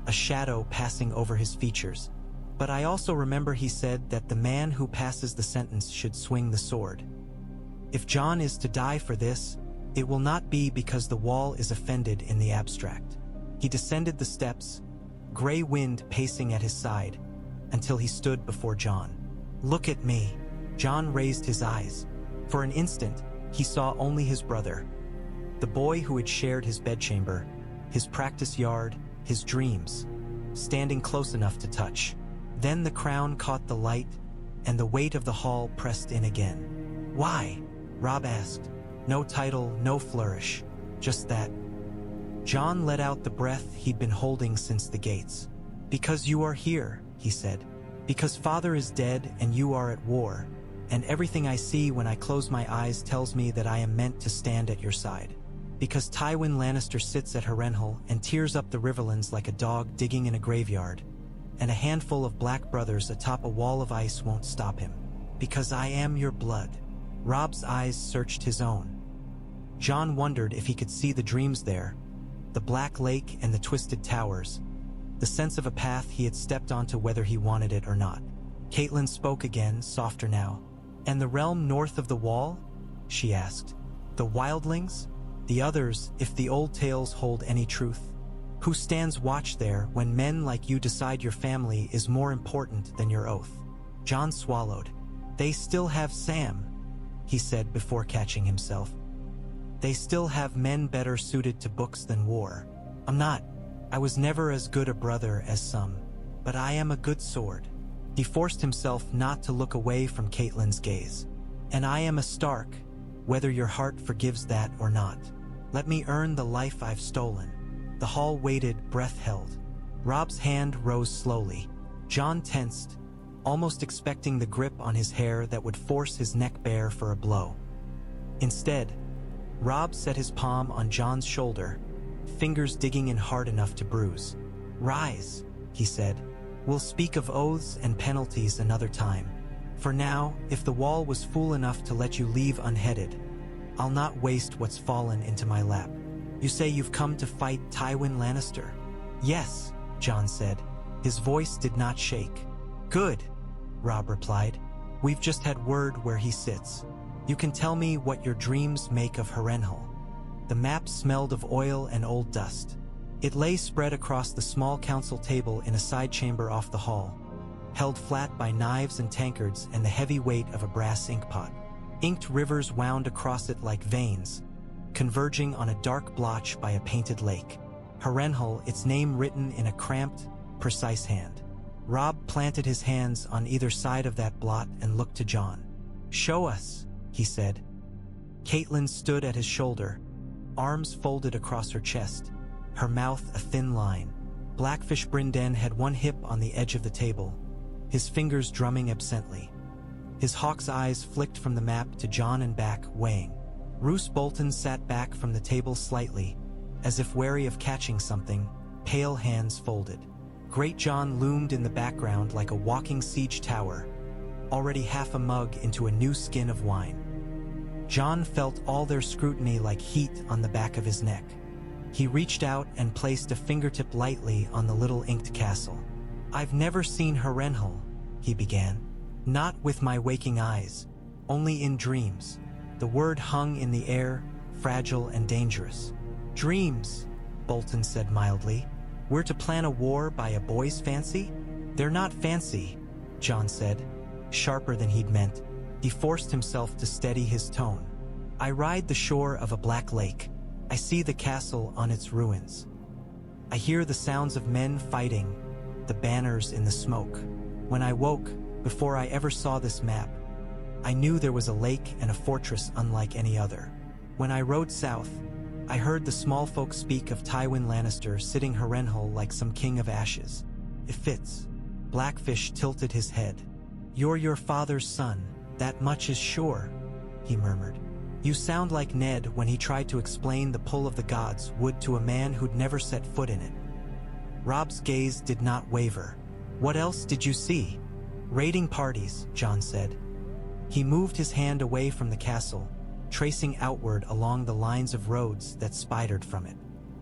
a shadow passing over his features. "But I also remember he said that the man who passes the sentence should swing the sword. If Jon is to die for this, it will not be because the wall is offended in the abstract." He descended the steps, gray wind pacing at his side, until he stood before Jon. "Look at me." Jon raised his eyes. For an instant, he saw only his brother, the boy who had shared his bedchamber, his practice yard, his dreams, standing close enough to touch. Then the crown caught the light, and the weight of the hall pressed in again. "Why?" Robb asked. No title, no flourish, just that. Jon let out the breath he'd been holding since the gates. "Because you are here," he said. "Because father is dead and you are at war, and everything I see when I close my eyes tells me that I am meant to stand at your side. Because Tywin Lannister sits at Harrenhal and tears up the Riverlands like a dog digging in a graveyard, and a handful of black brothers atop a wall of ice won't stop him. Because I am your blood." Robb's eyes searched his own. Jon wondered if he could see the dreams there, the black lake and the twisted towers, the sense of a path he had stepped onto whether he wanted it or not. Catelyn spoke again, softer now. "And the realm north of the wall?" she asked. "The wildlings? The others, if the old tales hold any truth? Who stands watch there when men like you decide your family is more important than your oath?" Jon swallowed. "They still have Sam," he said before catching himself. "They still have men better suited to books than war. I'm not. I was never as good a brother as some, but I am a good sword." He forced himself not to look away from Catelyn's gaze. "And I am a Stark, whether your heart forgives that or not. Let me earn the life I've stolen." The hall waited, breath held. Robb's hand rose slowly. Jon tensed, almost expecting the grip on his hair that would force his neck bare for a blow. Instead, Robb set his palm on Jon's shoulder, fingers digging in hard enough to bruise. "Rise," he said. "We'll speak of oaths and penalties another time. For now, if the wall was fool enough to let you leave unheaded, I'll not waste what's fallen into my lap. You say you've come to fight Tywin Lannister?" "Yes," Jon said. His voice did not shake. "Good," Robb replied. "We've just had word where he sits. You can tell me what your dreams make of Harrenhal." The map smelled of oil and old dust. It lay spread across the small council table in a side chamber off the hall, held flat by knives and tankards and the heavy weight of a brass inkpot. Inked rivers wound across it like veins, converging on a dark blotch by a painted lake. Harrenhal, its name written in a cramped, precise hand. Robb planted his hands on either side of that blot and looked to Jon. "Show us," he said. Catelyn stood at his shoulder, arms folded across her chest, her mouth a thin line. Blackfish Brynden had one hip on the edge of the table, his fingers drumming absently. His hawk's eyes flicked from the map to Jon and back, weighing. Roose Bolton sat back from the table slightly, as if wary of catching something, pale hands folded. Great Jon loomed in the background like a walking siege tower, already half a mug into a new skin of wine. Jon felt all their scrutiny like heat on the back of his neck. He reached out and placed a fingertip lightly on the little inked castle. "I've never seen Harrenhal," he began. "Not with my waking eyes, only in dreams." The word hung in the air, fragile and dangerous. "Dreams," Bolton said mildly. "We're to plan a war by a boy's fancy?" "They're not fancy," Jon said, sharper than he'd meant. He forced himself to steady his tone. "I ride the shore of a black lake. I see the castle on its ruins. I hear the sounds of men fighting, the banners in the smoke. When I woke, before I ever saw this map, I knew there was a lake and a fortress unlike any other. When I rode south, I heard the small folk speak of Tywin Lannister sitting Harrenhal like some king of ashes. It fits." Blackfish tilted his head. "You're your father's son, that much is sure," he murmured. "You sound like Ned when he tried to explain the pull of the gods would to a man who'd never set foot in it." Robb's gaze did not waver. "What else did you see?" "Raiding parties," Jon said. He moved his hand away from the castle, tracing outward along the lines of roads that spidered from it.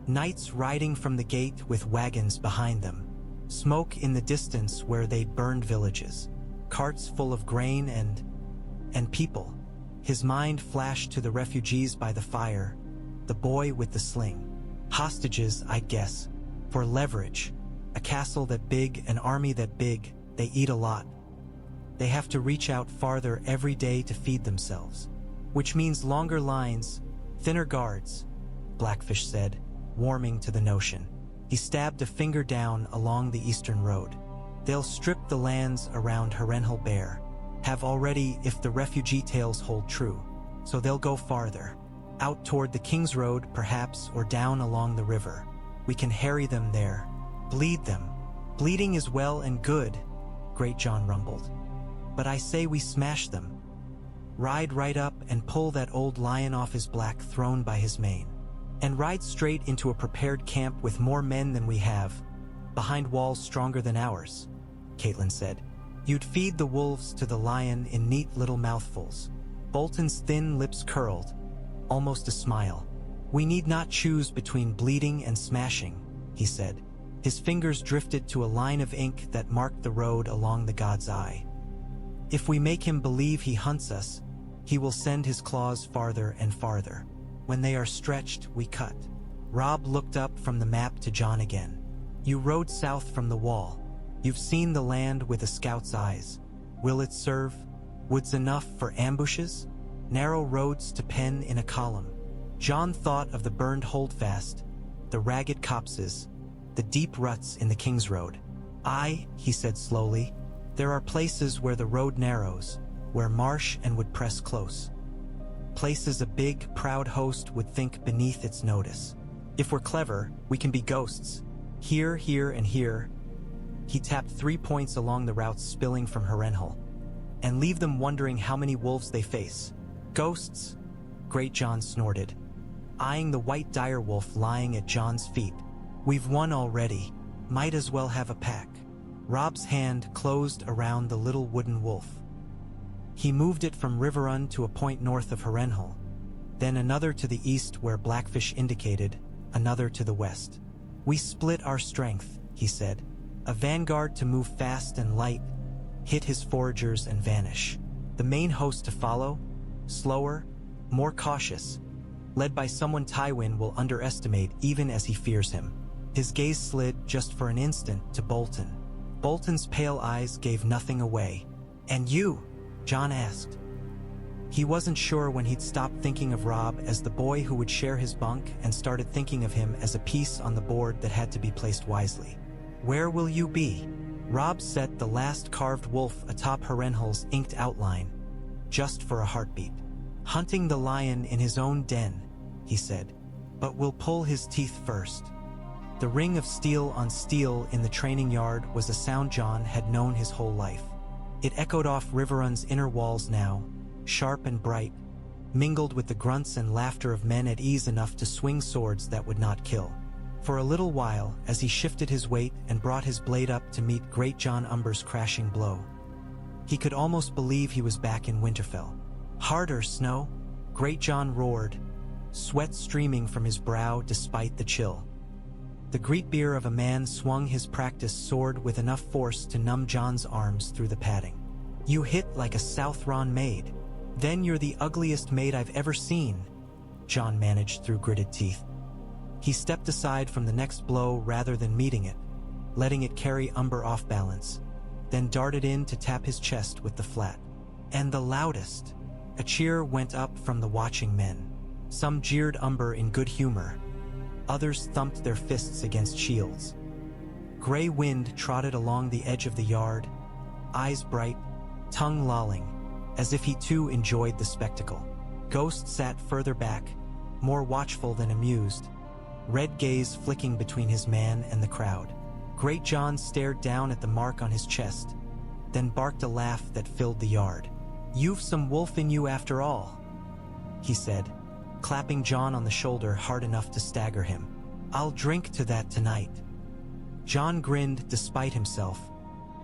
"Knights riding from the gate with wagons behind them. Smoke in the distance where they'd burned villages. Carts full of grain and people." His mind flashed to the refugees by the fire, the boy with the sling. "Hostages, I'd guess. For leverage. A castle that big, an army that big, they eat a lot. They have to reach out farther every day to feed themselves. Which means longer lines, thinner guards," Blackfish said, warming to the notion. He stabbed a finger down along the eastern road. "They'll strip the lands around Harrenhal bare. Have already if the refugee tales hold true. So they'll go farther. Out toward the King's Road, perhaps, or down along the river. We can harry them there. Bleed them. Bleeding is well and good," Great Jon rumbled. "But I say we smash them. Ride right up and pull that old lion off his black throne by his mane. And ride straight into a prepared camp with more men than we have, behind walls stronger than ours," Catelyn said. "You'd feed the wolves to the lion in neat little mouthfuls." Bolton's thin lips curled, almost a smile. "We need not choose between bleeding and smashing," he said. His fingers drifted to a line of ink that marked the road along the god's eye. "If we make him believe he hunts us, he will send his claws farther and farther. When they are stretched, we cut." Robb looked up from the map to Jon again. "You rode south from the wall. You've seen the land with a scout's eyes. Will it serve? Woods enough for ambushes? Narrow roads to pen in a column?" Jon thought of the burned holdfast, the ragged copses, the deep ruts in the King's Road. "Aye," he said slowly, "there are places where the road narrows, where marsh and would press close. Places a big, proud host would think beneath its notice. If we're clever, we can be ghosts. Here, here, and here." He tapped 3 points along the routes spilling from Harrenhal, "and leave them wondering how many wolves they face." "Ghosts?" Great Jon snorted, eyeing the white direwolf lying at Jon's feet. "We've won already. Might as well have a pack." Robb's hand closed around the little wooden wolf. He moved it from Riverrun to a point north of Harrenhal, then another to the east where Blackfish indicated, another to the west. "We split our strength," he said. "A vanguard to move fast and light, hit his foragers and vanish. The main host to follow, slower, more cautious, led by someone Tywin will underestimate even as he fears him." His gaze slid, just for an instant, to Bolton. Bolton's pale eyes gave nothing away. "And you?" Jon asked. He wasn't sure when he'd stopped thinking of Robb as the boy who would share his bunk and started thinking of him as a piece on the board that had to be placed wisely. "Where will you be?" Robb set the last carved wolf atop Harrenhal's inked outline, just for a heartbeat. "Hunting the lion in his own den," he said. "But we'll pull his teeth first." The ring of steel on steel in the training yard was a sound Jon had known his whole life. It echoed off Riverrun's inner walls now, sharp and bright, mingled with the grunts and laughter of men at ease enough to swing swords that would not kill. For a little while, as he shifted his weight and brought his blade up to meet Great Jon Umber's crashing blow, he could almost believe he was back in Winterfell. "Harder, Snow!" Great Jon roared, sweat streaming from his brow despite the chill. The greetbeer of a man swung his practice sword with enough force to numb Jon's arms through the padding. "You hit like a Southron maid. Then you're the ugliest maid I've ever seen," Jon managed through gritted teeth. He stepped aside from the next blow rather than meeting it, letting it carry Umber off balance, then darted in to tap his chest with the flat. And the loudest. A cheer went up from the watching men. Some jeered Umber in good humor. Others thumped their fists against shields. Gray Wind trotted along the edge of the yard, eyes bright, tongue lolling, as if he too enjoyed the spectacle. Ghost sat further back, more watchful than amused, red gaze flicking between his man and the crowd. Great Jon stared down at the mark on his chest, then barked a laugh that filled the yard. "You've some wolf in you after all," he said, clapping Jon on the shoulder hard enough to stagger him. "I'll drink to that tonight." Jon grinned despite himself,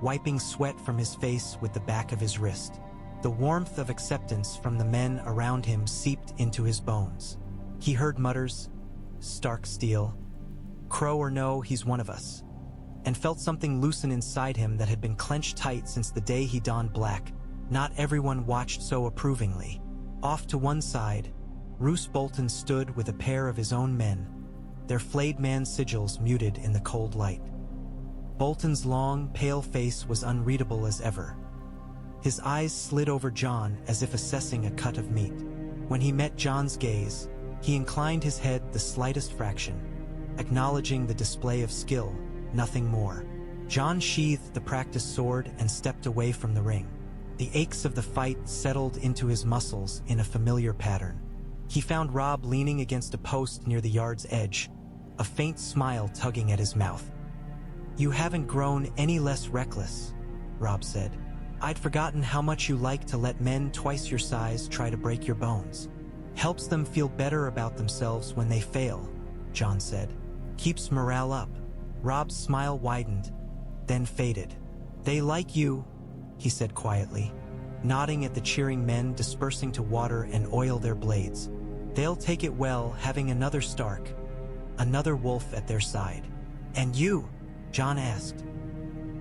wiping sweat from his face with the back of his wrist. The warmth of acceptance from the men around him seeped into his bones. He heard mutters, "Stark steel," "Crow or no, he's one of us," and felt something loosen inside him that had been clenched tight since the day he donned black. Not everyone watched so approvingly. Off to one side, Roose Bolton stood with a pair of his own men, their flayed man sigils muted in the cold light. Bolton's long, pale face was unreadable as ever. His eyes slid over Jon as if assessing a cut of meat. When he met Jon's gaze, he inclined his head the slightest fraction, acknowledging the display of skill, nothing more. Jon sheathed the practiced sword and stepped away from the ring. The aches of the fight settled into his muscles in a familiar pattern. He found Robb leaning against a post near the yard's edge, a faint smile tugging at his mouth. "You haven't grown any less reckless," Robb said. "I'd forgotten how much you like to let men twice your size try to break your bones. Helps them feel better about themselves when they fail," Jon said. "Keeps morale up." Robb's smile widened, then faded. "They like you," he said quietly, nodding at the cheering men dispersing to water and oil their blades. "They'll take it well having another Stark, another wolf at their side." "And you?" Jon asked.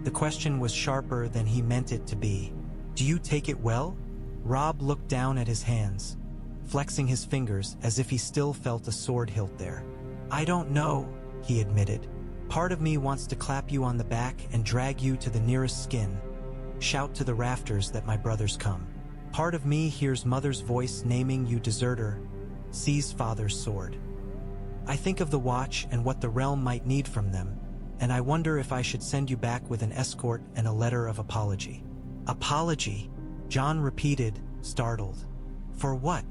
The question was sharper than he meant it to be. "Do you take it well?" Robb looked down at his hands, flexing his fingers as if he still felt a sword hilt there. "I don't know," he admitted. "Part of me wants to clap you on the back and drag you to the nearest skin, shout to the rafters that my brothers come. Part of me hears Mother's voice naming you deserter, sees Father's sword. I think of the Watch and what the realm might need from them, and I wonder if I should send you back with an escort and a letter of apology." "Apology?" Jon repeated, startled. "For what?"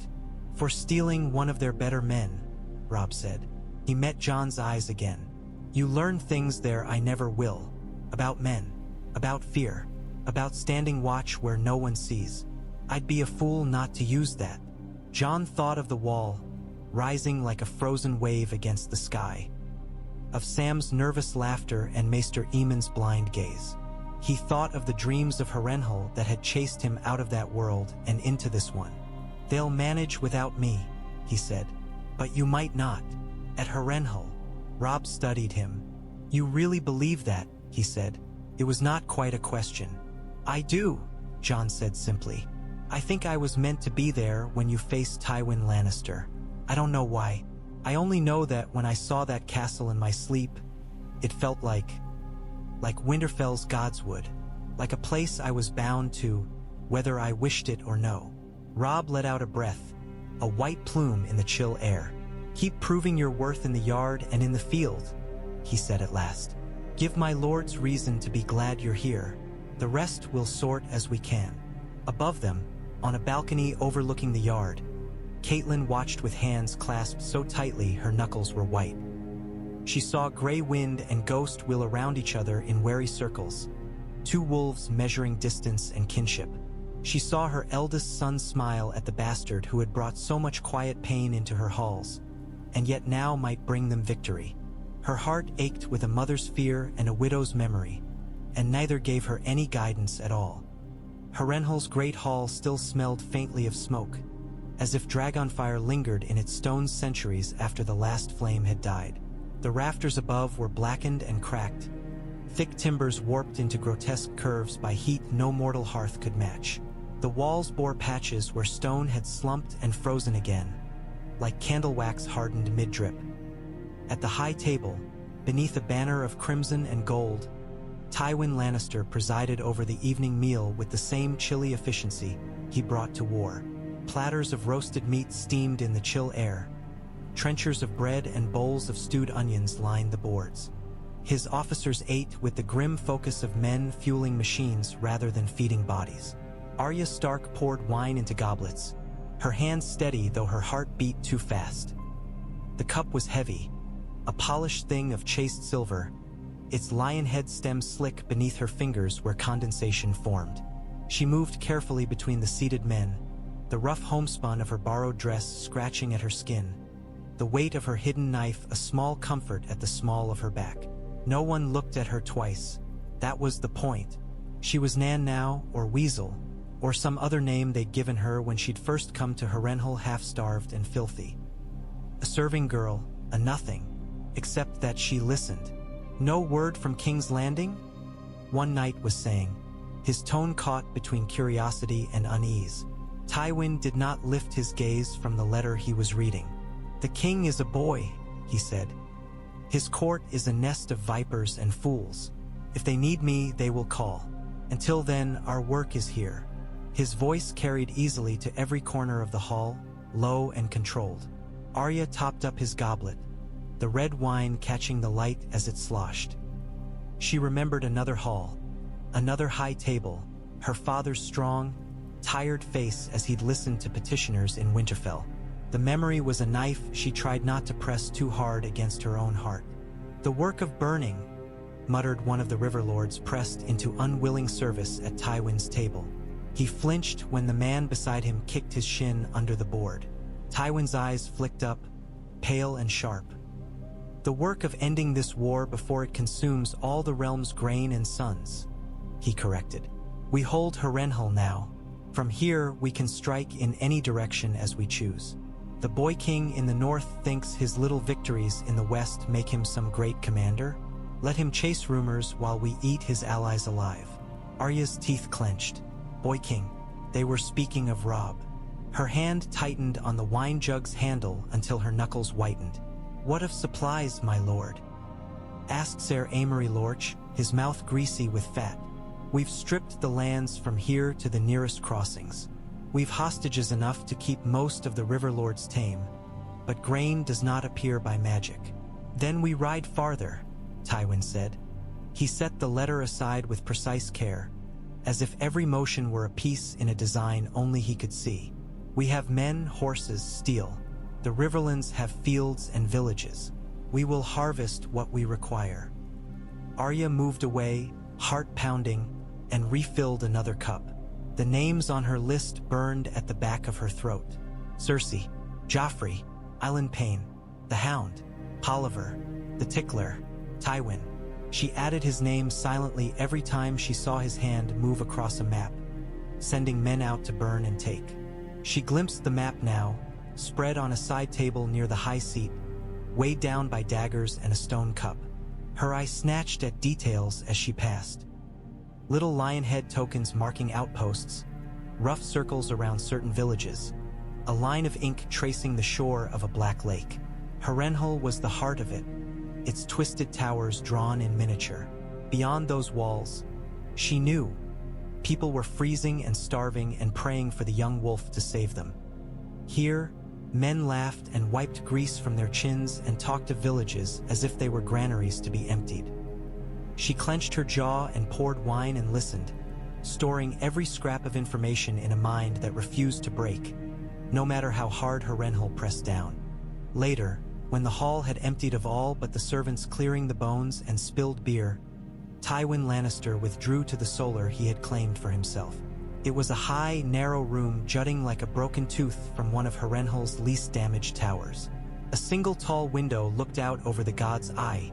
"For stealing one of their better men," Robb said. He met Jon's eyes again. "You learn things there I never will. About men. About fear. About standing watch where no one sees. I'd be a fool not to use that." Jon thought of the wall, rising like a frozen wave against the sky. Of Sam's nervous laughter and Maester Aemon's blind gaze. He thought of the dreams of Harrenhal that had chased him out of that world and into this one. "They'll manage without me," he said. "But you might not. At Harrenhal." Robb studied him. "You really believe that?" he said. It was not quite a question. "I do," Jon said simply. "I think I was meant to be there when you faced Tywin Lannister. I don't know why. I only know that when I saw that castle in my sleep, it felt like like Winterfell's godswood, like a place I was bound to, whether I wished it or no. Robb let out a breath, a white plume in the chill air. "Keep proving your worth in the yard and in the field," he said at last. "Give my lords reason to be glad you're here. The rest we'll sort as we can." Above them, on a balcony overlooking the yard, Catelyn watched with hands clasped so tightly her knuckles were white. She saw gray wind and ghost wheel around each other in wary circles, two wolves measuring distance and kinship. She saw her eldest son smile at the bastard who had brought so much quiet pain into her halls, and yet now might bring them victory. Her heart ached with a mother's fear and a widow's memory, and neither gave her any guidance at all. Harrenhal's great hall still smelled faintly of smoke, as if dragonfire lingered in its stone centuries after the last flame had died. The rafters above were blackened and cracked, thick timbers warped into grotesque curves by heat no mortal hearth could match. The walls bore patches where stone had slumped and frozen again, like candle wax hardened mid-drip. At the high table, beneath a banner of crimson and gold, Tywin Lannister presided over the evening meal with the same chilly efficiency he brought to war. Platters of roasted meat steamed in the chill air. Trenchers of bread and bowls of stewed onions lined the boards. His officers ate with the grim focus of men fueling machines rather than feeding bodies. Arya Stark poured wine into goblets, her hands steady though her heart beat too fast. The cup was heavy, a polished thing of chased silver, its lion head stem slick beneath her fingers where condensation formed. She moved carefully between the seated men, the rough homespun of her borrowed dress scratching at her skin, the weight of her hidden knife a small comfort at the small of her back. No one looked at her twice. That was the point. She was Nan now, or Weasel, or some other name they'd given her when she'd first come to Harrenhal half-starved and filthy. A serving girl, a nothing, except that she listened. "No word from King's Landing?" one knight was saying, his tone caught between curiosity and unease. Tywin did not lift his gaze from the letter he was reading. "The king is a boy," he said. "His court is a nest of vipers and fools. If they need me, they will call. Until then, our work is here." His voice carried easily to every corner of the hall, low and controlled. Arya topped up his goblet, the red wine catching the light as it sloshed. She remembered another hall, another high table, her father's strong, tired face as he'd listened to petitioners in Winterfell. The memory was a knife she tried not to press too hard against her own heart. "The work of burning," muttered one of the river lords pressed into unwilling service at Tywin's table. He flinched when the man beside him kicked his shin under the board. Tywin's eyes flicked up, pale and sharp. "The work of ending this war before it consumes all the realm's grain and sons," he corrected. "We hold Harrenhal now. From here we can strike in any direction as we choose. The boy king in the north thinks his little victories in the west make him some great commander. Let him chase rumors while we eat his allies alive." Arya's teeth clenched. Boy king. They were speaking of Robb. Her hand tightened on the wine jug's handle until her knuckles whitened. "What of supplies, my lord?" asked Ser Amory Lorch, his mouth greasy with fat. "We've stripped the lands from here to the nearest crossings. We've hostages enough to keep most of the river lords tame, but grain does not appear by magic." "Then we ride farther," Tywin said. He set the letter aside with precise care, as if every motion were a piece in a design only he could see. "We have men, horses, steel. The Riverlands have fields and villages. We will harvest what we require." Arya moved away, heart pounding, and refilled another cup. The names on her list burned at the back of her throat. Cersei, Joffrey, Island Payne, the Hound, Polliver, the Tickler, Tywin. She added his name silently every time she saw his hand move across a map, sending men out to burn and take. She glimpsed the map now, spread on a side table near the high seat, weighed down by daggers and a stone cup. Her eye snatched at details as she passed. Little lion head tokens marking outposts, rough circles around certain villages, a line of ink tracing the shore of a black lake. Harrenhal was the heart of it, its twisted towers drawn in miniature. Beyond those walls, she knew people were freezing and starving and praying for the young wolf to save them. Here, men laughed and wiped grease from their chins and talked of villages as if they were granaries to be emptied. She clenched her jaw and poured wine and listened, storing every scrap of information in a mind that refused to break, no matter how hard Harrenhal pressed down. Later, when the hall had emptied of all but the servants clearing the bones and spilled beer, Tywin Lannister withdrew to the solar he had claimed for himself. It was a high, narrow room jutting like a broken tooth from one of Harrenhal's least damaged towers. A single tall window looked out over the god's eye,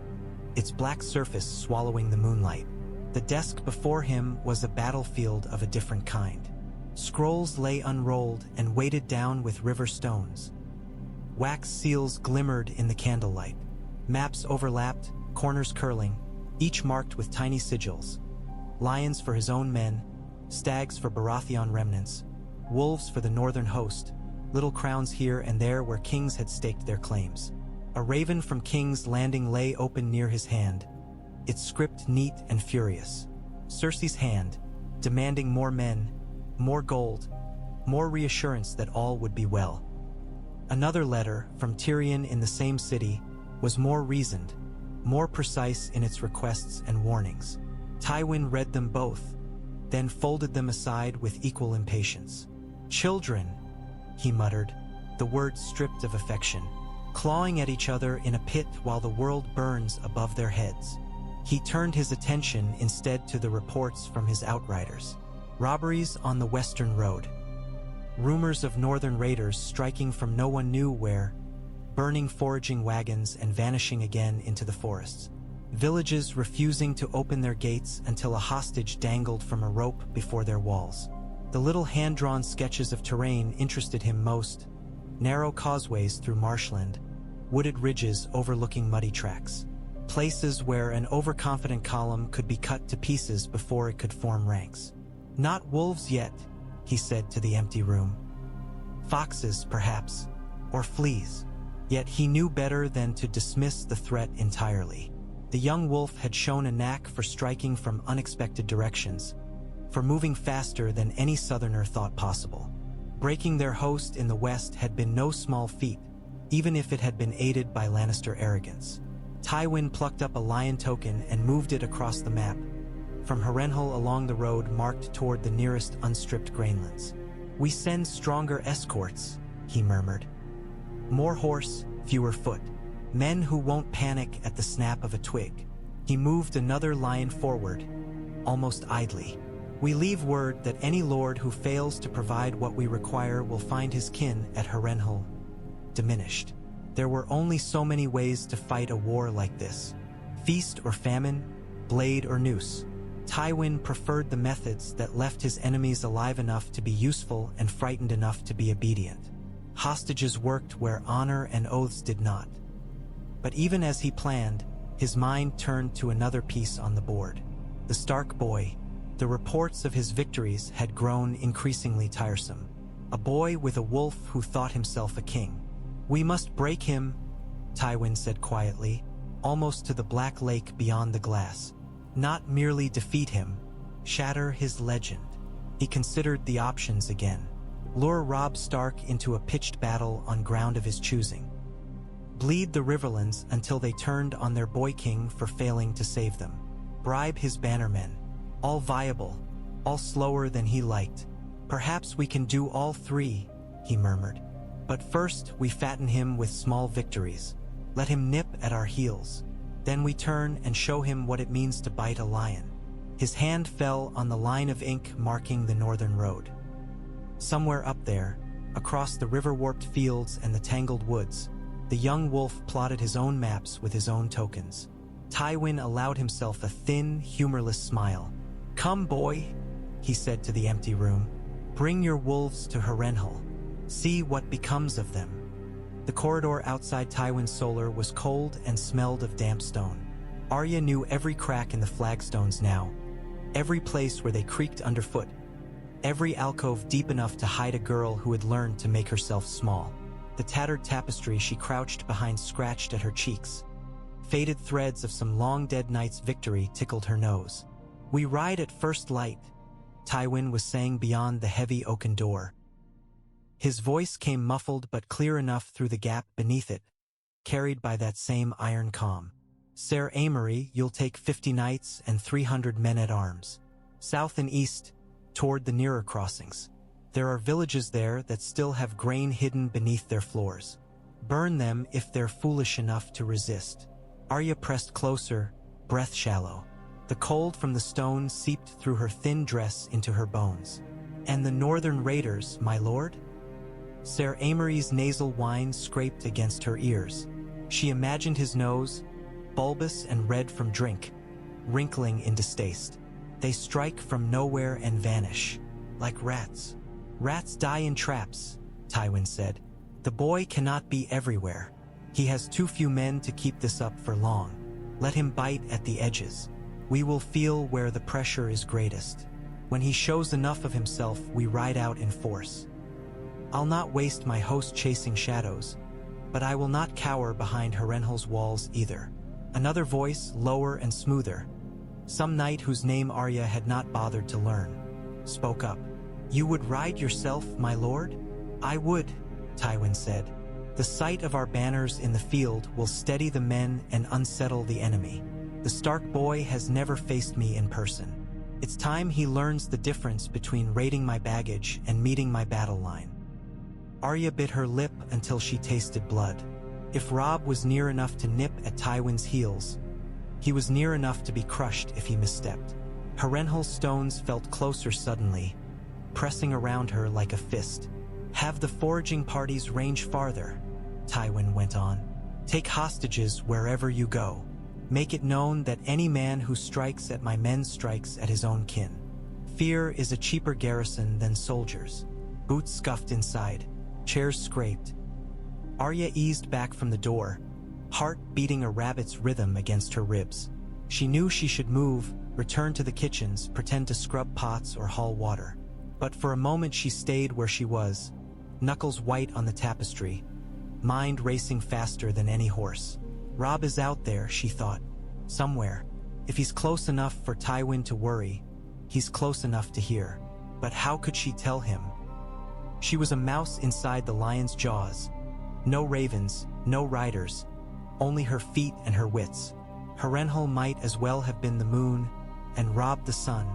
its black surface swallowing the moonlight. The desk before him was a battlefield of a different kind. Scrolls lay unrolled and weighted down with river stones. Wax seals glimmered in the candlelight. Maps overlapped, corners curling, each marked with tiny sigils. Lions for his own men, stags for Baratheon remnants, wolves for the northern host, little crowns here and there where kings had staked their claims. A raven from King's Landing lay open near his hand, its script neat and furious. Cersei's hand, demanding more men, more gold, more reassurance that all would be well. Another letter from Tyrion in the same city was more reasoned, more precise in its requests and warnings. Tywin read them both, then folded them aside with equal impatience. "Children," he muttered, the words stripped of affection, clawing at each other in a pit while the world burns above their heads. He turned his attention instead to the reports from his outriders. Robberies on the western road. Rumors of northern raiders striking from no one knew where, burning foraging wagons and vanishing again into the forests. Villages refusing to open their gates until a hostage dangled from a rope before their walls. The little hand-drawn sketches of terrain interested him most. Narrow causeways through marshland, wooded ridges overlooking muddy tracks. Places where an overconfident column could be cut to pieces before it could form ranks. "Not wolves yet," he said to the empty room. "Foxes, perhaps, or fleas." Yet he knew better than to dismiss the threat entirely. The young wolf had shown a knack for striking from unexpected directions, for moving faster than any southerner thought possible. Breaking their host in the west had been no small feat, even if it had been aided by Lannister arrogance. Tywin plucked up a lion token and moved it across the map, from Harrenhal along the road marked toward the nearest unstripped grainlands. "We send stronger escorts," he murmured. "More horse, fewer foot. Men who won't panic at the snap of a twig." He moved another lion forward, almost idly. "We leave word that any lord who fails to provide what we require will find his kin at Harrenhal diminished." There were only so many ways to fight a war like this. Feast or famine, blade or noose. Tywin preferred the methods that left his enemies alive enough to be useful and frightened enough to be obedient. Hostages worked where honor and oaths did not. But even as he planned, his mind turned to another piece on the board. The Stark boy. The reports of his victories had grown increasingly tiresome. A boy with a wolf who thought himself a king. "We must break him," Tywin said quietly, almost to the black lake beyond the glass. "Not merely defeat him, shatter his legend." He considered the options again. Lure Robb Stark into a pitched battle on ground of his choosing. Bleed the Riverlands until they turned on their boy king for failing to save them. Bribe his bannermen. All viable, all slower than he liked. "Perhaps we can do all three," he murmured. "But first we fatten him with small victories. Let him nip at our heels. Then we turn and show him what it means to bite a lion." His hand fell on the line of ink marking the northern road. Somewhere up there, across the river-warped fields and the tangled woods, the young wolf plotted his own maps with his own tokens. Tywin allowed himself a thin, humorless smile. "Come, boy," he said to the empty room. "Bring your wolves to Harrenhal. See what becomes of them." The corridor outside Tywin's solar was cold and smelled of damp stone. Arya knew every crack in the flagstones now, every place where they creaked underfoot, every alcove deep enough to hide a girl who had learned to make herself small. The tattered tapestry she crouched behind scratched at her cheeks. faded threads of some long-dead knight's victory tickled her nose. "We ride at first light," Tywin was saying beyond the heavy oaken door. His voice came muffled but clear enough through the gap beneath it, carried by that same iron calm. "Ser Amory, you'll take 50 knights and 300 men-at-arms. South and east, toward the nearer crossings. There are villages there that still have grain hidden beneath their floors. Burn them if they're foolish enough to resist." Arya pressed closer, breath shallow. The cold from the stone seeped through her thin dress into her bones. "And the northern raiders, my lord?" Ser Amory's nasal whine scraped against her ears. She imagined his nose, bulbous and red from drink, wrinkling in distaste. "They strike from nowhere and vanish, like rats." "Rats die in traps," Tywin said. "The boy cannot be everywhere. He has too few men to keep this up for long. Let him bite at the edges. We will feel where the pressure is greatest. When he shows enough of himself, we ride out in force. I'll not waste my host chasing shadows, but I will not cower behind Harrenhal's walls either." Another voice, lower and smoother, some knight whose name Arya had not bothered to learn, spoke up. "You would ride yourself, my lord?" "I would," Tywin said. "The sight of our banners in the field will steady the men and unsettle the enemy. The Stark boy has never faced me in person. It's time he learns the difference between raiding my baggage and meeting my battle line." Arya bit her lip until she tasted blood. If Robb was near enough to nip at Tywin's heels, he was near enough to be crushed if he misstepped. Harrenhal's stones felt closer suddenly, pressing around her like a fist. "Have the foraging parties range farther," Tywin went on. "Take hostages wherever you go. Make it known that any man who strikes at my men strikes at his own kin. Fear is a cheaper garrison than soldiers." Boots scuffed inside. Chairs scraped. Arya eased back from the door, heart beating a rabbit's rhythm against her ribs. She knew she should move, return to the kitchens, pretend to scrub pots or haul water. But for a moment she stayed where she was, knuckles white on the tapestry, mind racing faster than any horse. Robb is out there, she thought. Somewhere. If he's close enough for Tywin to worry, he's close enough to hear. But how could she tell him? She was a mouse inside the lion's jaws. No ravens, no riders, only her feet and her wits. Harrenhal might as well have been the moon, and Robb the sun,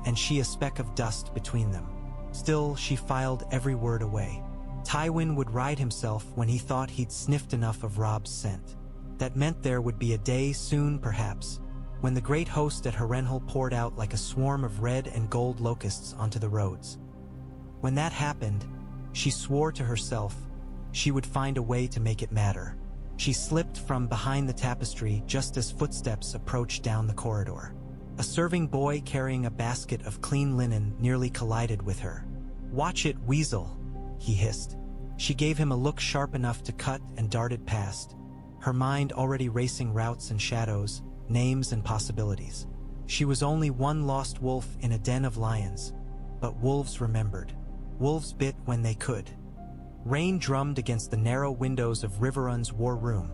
and she a speck of dust between them. Still, she filed every word away. Tywin would ride himself when he thought he'd sniffed enough of Robb's scent. That meant there would be a day soon, perhaps, when the great host at Harrenhal poured out like a swarm of red and gold locusts onto the roads. When that happened, she swore to herself she would find a way to make it matter. She slipped from behind the tapestry just as footsteps approached down the corridor. A serving boy carrying a basket of clean linen nearly collided with her. "Watch it, weasel," he hissed. She gave him a look sharp enough to cut and darted past, her mind already racing routes and shadows, names and possibilities. She was only one lost wolf in a den of lions, but wolves remembered. Wolves bit when they could. Rain drummed against the narrow windows of Riverrun's war room.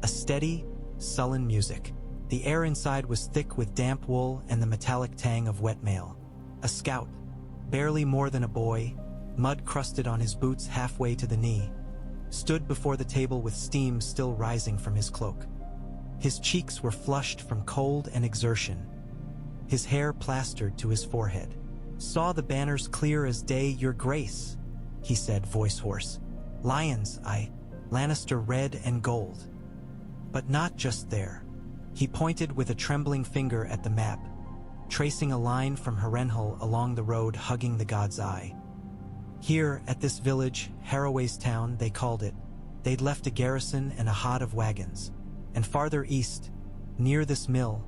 A steady, sullen music. The air inside was thick with damp wool and the metallic tang of wet mail. A scout, barely more than a boy, mud crusted on his boots halfway to the knee, stood before the table with steam still rising from his cloak. His cheeks were flushed from cold and exertion, his hair plastered to his forehead. "Saw the banners clear as day, your grace," he said, voice hoarse. "Lions, Lannister red and gold. But not just there." He pointed with a trembling finger at the map, tracing a line from Harrenhal along the road hugging the God's Eye. Here, at this village, Harroway's town, they called it, they'd left a garrison and a hod of wagons. And farther east, near this mill,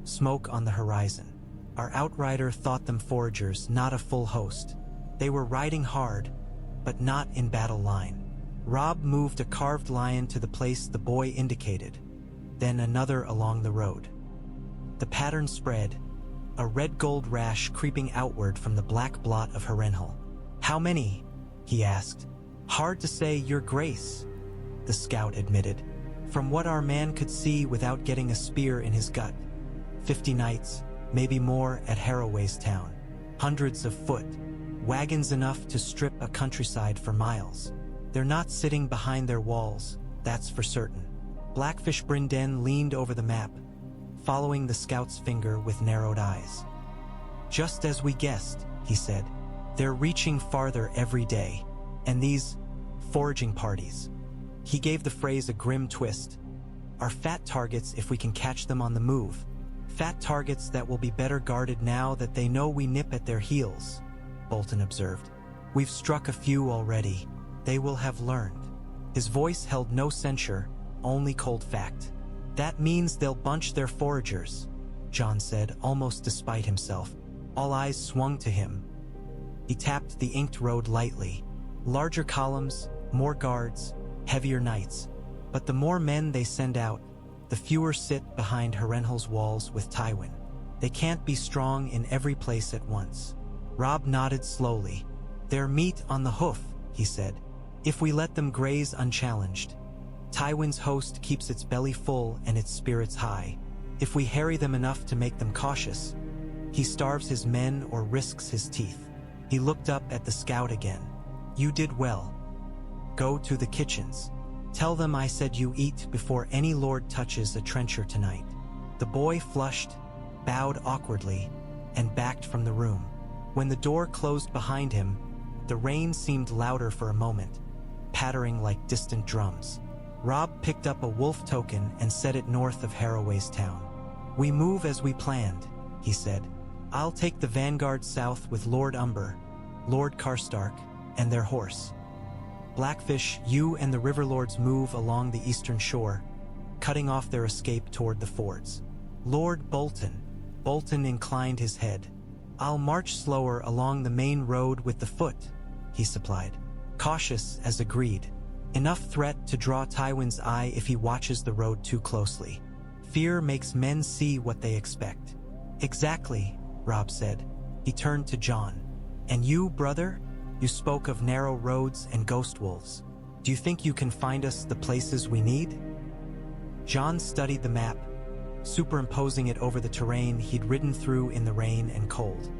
smoke on the horizon. Our outrider thought them foragers, not a full host. They were riding hard, but not in battle line. Robb moved a carved lion to the place the boy indicated, then another along the road. The pattern spread, a red-gold rash creeping outward from the black blot of Harrenhal. "How many?" he asked. "Hard to say, your grace," the scout admitted. From what our man could see without getting a spear in his gut, 50 knights, maybe more at Harrenhal's town. Hundreds of foot, wagons enough to strip a countryside for miles. They're not sitting behind their walls, that's for certain. Blackfish Brinden leaned over the map, following the scout's finger with narrowed eyes. Just as we guessed, he said. They're reaching farther every day. And these foraging parties. He gave the phrase a grim twist. Are fat targets if we can catch them on the move. Fat targets that will be better guarded now that they know we nip at their heels, Bolton observed. We've struck a few already. They will have learned. His voice held no censure, only cold fact. That means they'll bunch their foragers, Jon said, almost despite himself. All eyes swung to him. He tapped the inked road lightly. Larger columns, more guards, heavier knights. But the more men they send out, the fewer sit behind Harrenhal's walls with Tywin. They can't be strong in every place at once. Robb nodded slowly. They're meat on the hoof, he said. If we let them graze unchallenged. Tywin's host keeps its belly full and its spirits high. If we harry them enough to make them cautious, he starves his men or risks his teeth. He looked up at the scout again. You did well. Go to the kitchens. Tell them I said you eat before any lord touches a trencher tonight. The boy flushed, bowed awkwardly, and backed from the room. When the door closed behind him, the rain seemed louder for a moment, pattering like distant drums. Robb picked up a wolf token and set it north of Harrenhal's town. We move as we planned, he said. I'll take the vanguard south with Lord Umber, Lord Karstark, and their horse. Blackfish, you and the Riverlords move along the eastern shore, cutting off their escape toward the fords. Lord Bolton. Bolton inclined his head. I'll march slower along the main road with the foot, he supplied. Cautious as agreed. Enough threat to draw Tywin's eye if he watches the road too closely. Fear makes men see what they expect. Exactly, Robb said. He turned to Jon. And you, brother? You spoke of narrow roads and ghost wolves. Do you think you can find us the places we need? Jon studied the map, superimposing it over the terrain he'd ridden through in the rain and cold.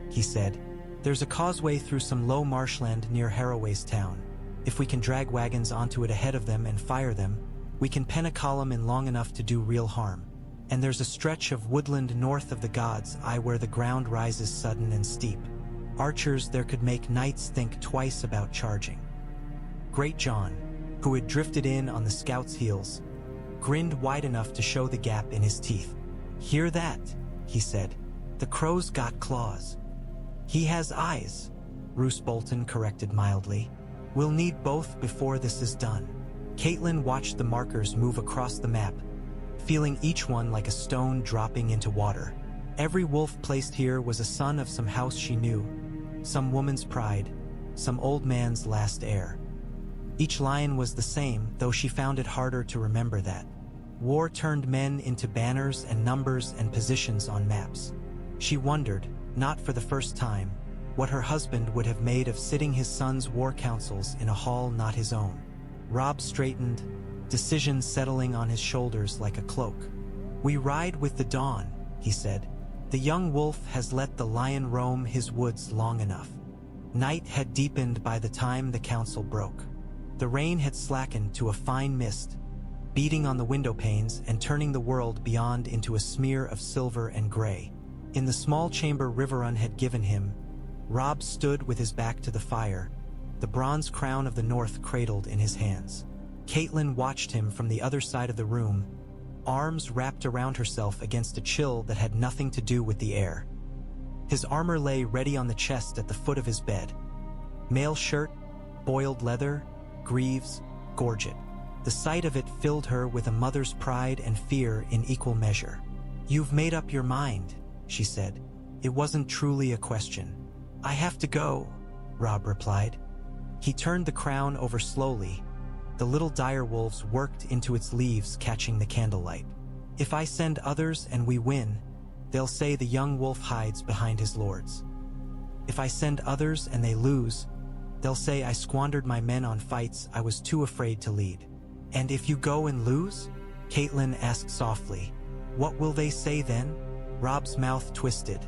He said. There's a causeway through some low marshland near Harrenhal's town. If we can drag wagons onto it ahead of them and fire them, we can pen a column in long enough to do real harm. And there's a stretch of woodland north of the God's Eye where the ground rises sudden and steep. Archers there could make knights think twice about charging. Great Jon, who had drifted in on the scout's heels, grinned wide enough to show the gap in his teeth. Hear that, he said. The crow's got claws. He has eyes, Roose Bolton corrected mildly. We'll need both before this is done. Catelyn watched the markers move across the map, feeling each one like a stone dropping into water. Every wolf placed here was a son of some house she knew, some woman's pride, some old man's last heir. Each lion was the same, though she found it harder to remember that. War turned men into banners and numbers and positions on maps. She wondered, not for the first time, what her husband would have made of sitting his son's war councils in a hall not his own. Robb straightened, decision settling on his shoulders like a cloak. We ride with the dawn, he said. The young wolf has let the lion roam his woods long enough. Night had deepened by the time the council broke. The rain had slackened to a fine mist, beating on the window panes and turning the world beyond into a smear of silver and gray. In the small chamber Riverrun had given him, Robb stood with his back to the fire, the bronze crown of the north cradled in his hands. Catelyn watched him from the other side of the room, arms wrapped around herself against a chill that had nothing to do with the air. His armor lay ready on the chest at the foot of his bed. Mail shirt, boiled leather, greaves, gorget. The sight of it filled her with a mother's pride and fear in equal measure. You've made up your mind, she said. It wasn't truly a question. I have to go, Robb replied. He turned the crown over slowly. The little direwolves worked into its leaves, catching the candlelight. If I send others and we win, they'll say the young wolf hides behind his lords. If I send others and they lose, they'll say I squandered my men on fights I was too afraid to lead. And if you go and lose? Catelyn asked softly. What will they say then? Robb's mouth twisted.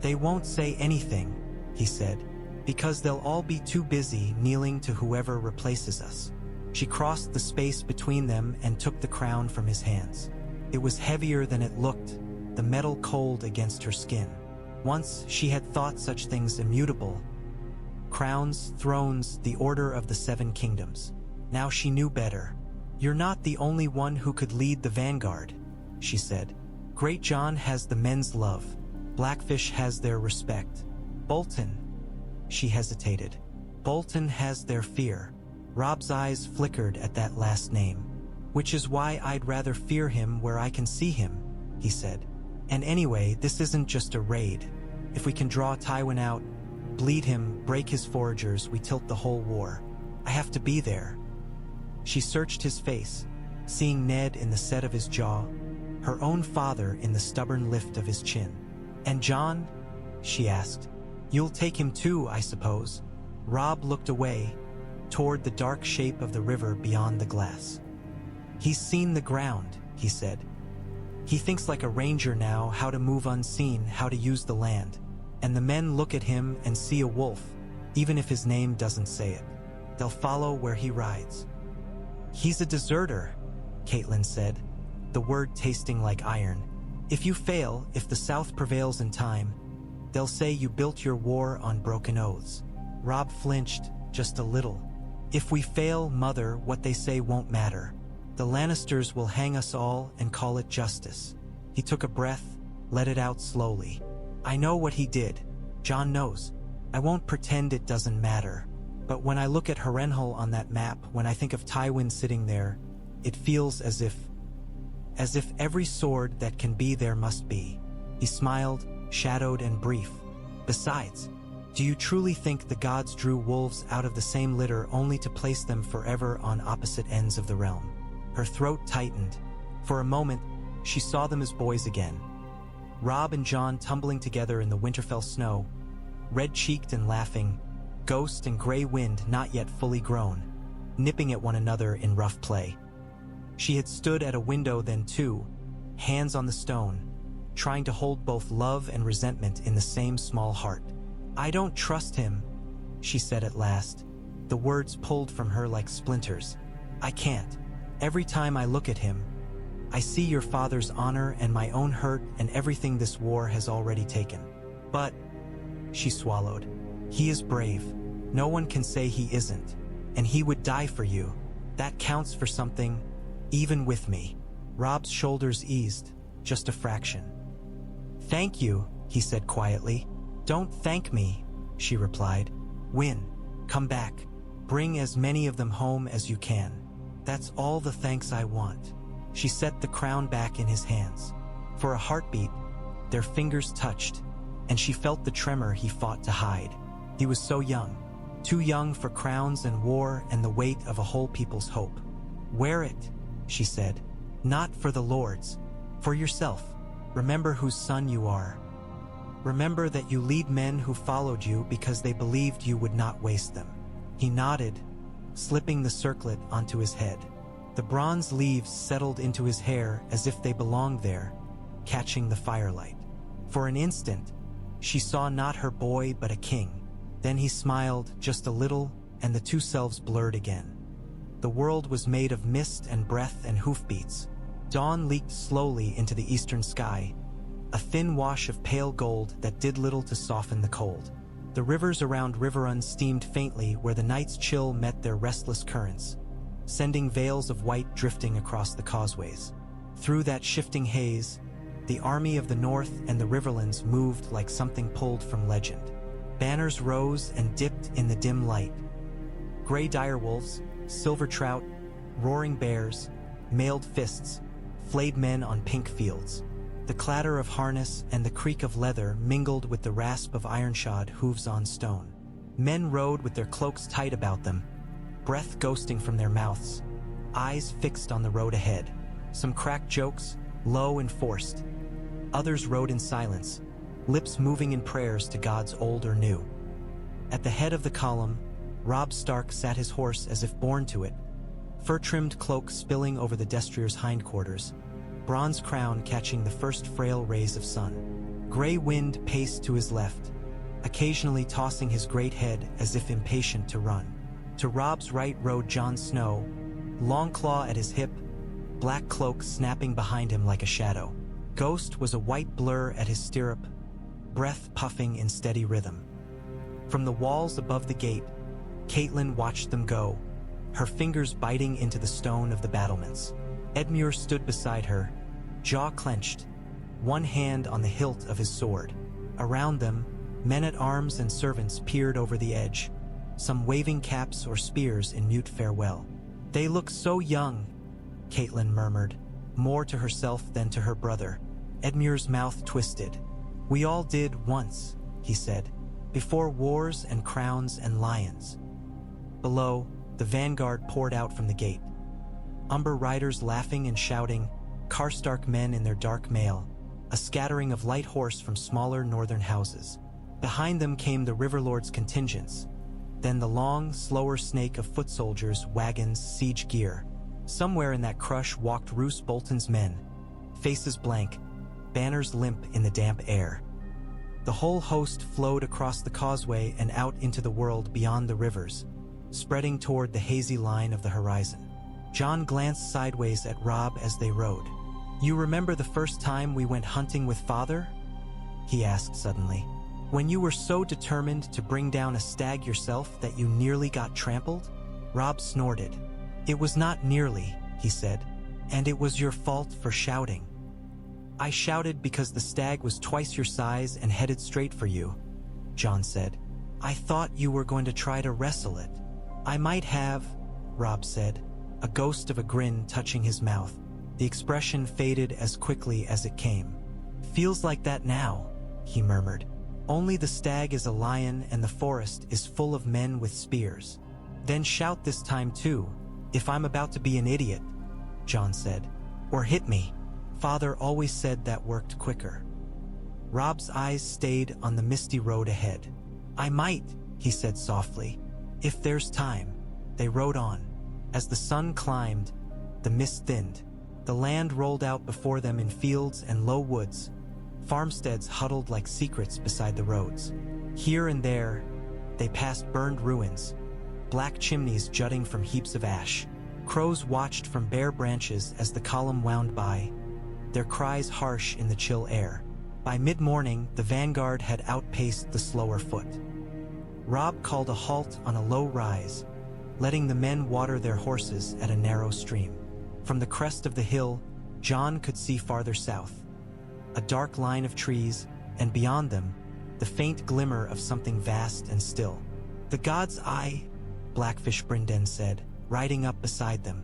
They won't say anything, he said, because they'll all be too busy kneeling to whoever replaces us. She crossed the space between them and took the crown from his hands. It was heavier than it looked, the metal cold against her skin. Once she had thought such things immutable. Crowns, thrones, the order of the 7 kingdoms. Now she knew better. You're not the only one who could lead the vanguard, she said. Great Jon has the men's love. Blackfish has their respect. Bolton, she hesitated. Bolton has their fear. Robb's eyes flickered at that last name. Which is why I'd rather fear him where I can see him, he said. And anyway, this isn't just a raid. If we can draw Tywin out, bleed him, break his foragers, we tilt the whole war. I have to be there. She searched his face, seeing Ned in the set of his jaw, her own father in the stubborn lift of his chin. And Jon? She asked. You'll take him too, I suppose. Robb looked away, toward the dark shape of the river beyond the glass. He's seen the ground, he said. He thinks like a ranger now, how to move unseen, how to use the land. And the men look at him and see a wolf, even if his name doesn't say it. They'll follow where he rides. He's a deserter, Catelyn said, the word tasting like iron. If you fail, if the South prevails in time, they'll say you built your war on broken oaths. Robb flinched, just a little. If we fail, Mother, what they say won't matter. The Lannisters will hang us all and call it justice. He took a breath, let it out slowly. I know what he did. Jon knows. I won't pretend it doesn't matter. But when I look at Harrenhal on that map, when I think of Tywin sitting there, it feels as if every sword that can be there must be. He smiled, shadowed and brief. Besides, do you truly think the gods drew wolves out of the same litter only to place them forever on opposite ends of the realm? Her throat tightened. For a moment, she saw them as boys again. Robb and Jon tumbling together in the Winterfell snow, red-cheeked and laughing, ghost and gray wind not yet fully grown, nipping at one another in rough play. She had stood at a window then too, hands on the stone, trying to hold both love and resentment in the same small heart. I don't trust him, she said at last, the words pulled from her like splinters. I can't. Every time I look at him, I see your father's honor and my own hurt and everything this war has already taken. But, she swallowed, he is brave. No one can say he isn't. And he would die for you. That counts for something, even with me. Robb's shoulders eased, just a fraction. Thank you, he said quietly. Don't thank me, she replied. Win. Come back. Bring as many of them home as you can. That's all the thanks I want. She set the crown back in his hands. For a heartbeat, their fingers touched, and she felt the tremor he fought to hide. He was so young, too young for crowns and war and the weight of a whole people's hope. Wear it, she said. Not for the lords, for yourself. Remember whose son you are. Remember that you lead men who followed you because they believed you would not waste them. He nodded, slipping the circlet onto his head. The bronze leaves settled into his hair as if they belonged there, catching the firelight. For an instant, she saw not her boy but a king. Then he smiled just a little, and the two selves blurred again. The world was made of mist and breath and hoofbeats. Dawn leaked slowly into the eastern sky, a thin wash of pale gold that did little to soften the cold. The rivers around Riverrun steamed faintly where the night's chill met their restless currents, sending veils of white drifting across the causeways. Through that shifting haze, the army of the north and the Riverlands moved like something pulled from legend. Banners rose and dipped in the dim light. Gray direwolves, silver trout, roaring bears, mailed fists, flayed men on pink fields. The clatter of harness and the creak of leather mingled with the rasp of iron-shod hooves on stone. Men rode with their cloaks tight about them, breath ghosting from their mouths, eyes fixed on the road ahead. Some cracked jokes, low and forced. Others rode in silence, lips moving in prayers to gods old or new. At the head of the column, Robb Stark sat his horse as if born to it, fur-trimmed cloak spilling over the destrier's hindquarters, bronze crown catching the first frail rays of sun. Gray wind paced to his left, occasionally tossing his great head as if impatient to run. To Robb's right rode Jon Snow, Longclaw at his hip, black cloak snapping behind him like a shadow. Ghost was a white blur at his stirrup, breath puffing in steady rhythm. From the walls above the gate, Catelyn watched them go, her fingers biting into the stone of the battlements. Edmure stood beside her, jaw clenched, one hand on the hilt of his sword. Around them, men-at-arms and servants peered over the edge, some waving caps or spears in mute farewell. "They look so young," Catelyn murmured, more to herself than to her brother. Edmure's mouth twisted. "We all did once," he said, "before wars and crowns and lions." Below, the vanguard poured out from the gate. Umber riders laughing and shouting, Karstark men in their dark mail, a scattering of light horse from smaller northern houses. Behind them came the Riverlord's contingents, then the long, slower snake of foot soldiers, wagons, siege gear. Somewhere in that crush walked Roose Bolton's men, faces blank, banners limp in the damp air. The whole host flowed across the causeway and out into the world beyond the rivers, spreading toward the hazy line of the horizon. Jon glanced sideways at Robb as they rode. "You remember the first time we went hunting with Father?" he asked suddenly. "When you were so determined to bring down a stag yourself that you nearly got trampled?" Robb snorted. "It was not nearly," he said, "and it was your fault for shouting." "I shouted because the stag was twice your size and headed straight for you," Jon said. "I thought you were going to try to wrestle it." "I might have," Robb said, a ghost of a grin touching his mouth. The expression faded as quickly as it came. "Feels like that now," he murmured. "Only the stag is a lion and the forest is full of men with spears." "Then shout this time too, if I'm about to be an idiot," Jon said. "Or hit me. Father always said that worked quicker." Robb's eyes stayed on the misty road ahead. "I might," he said softly, "if there's time." They rode on. As the sun climbed, the mist thinned. The land rolled out before them in fields and low woods, farmsteads huddled like secrets beside the roads. Here and there, they passed burned ruins, black chimneys jutting from heaps of ash. Crows watched from bare branches as the column wound by, their cries harsh in the chill air. By mid-morning, the vanguard had outpaced the slower foot. Robb called a halt on a low rise, letting the men water their horses at a narrow stream. From the crest of the hill, Jon could see farther south, a dark line of trees, and beyond them, the faint glimmer of something vast and still. "The God's Eye," Blackfish Brynden said, riding up beside them.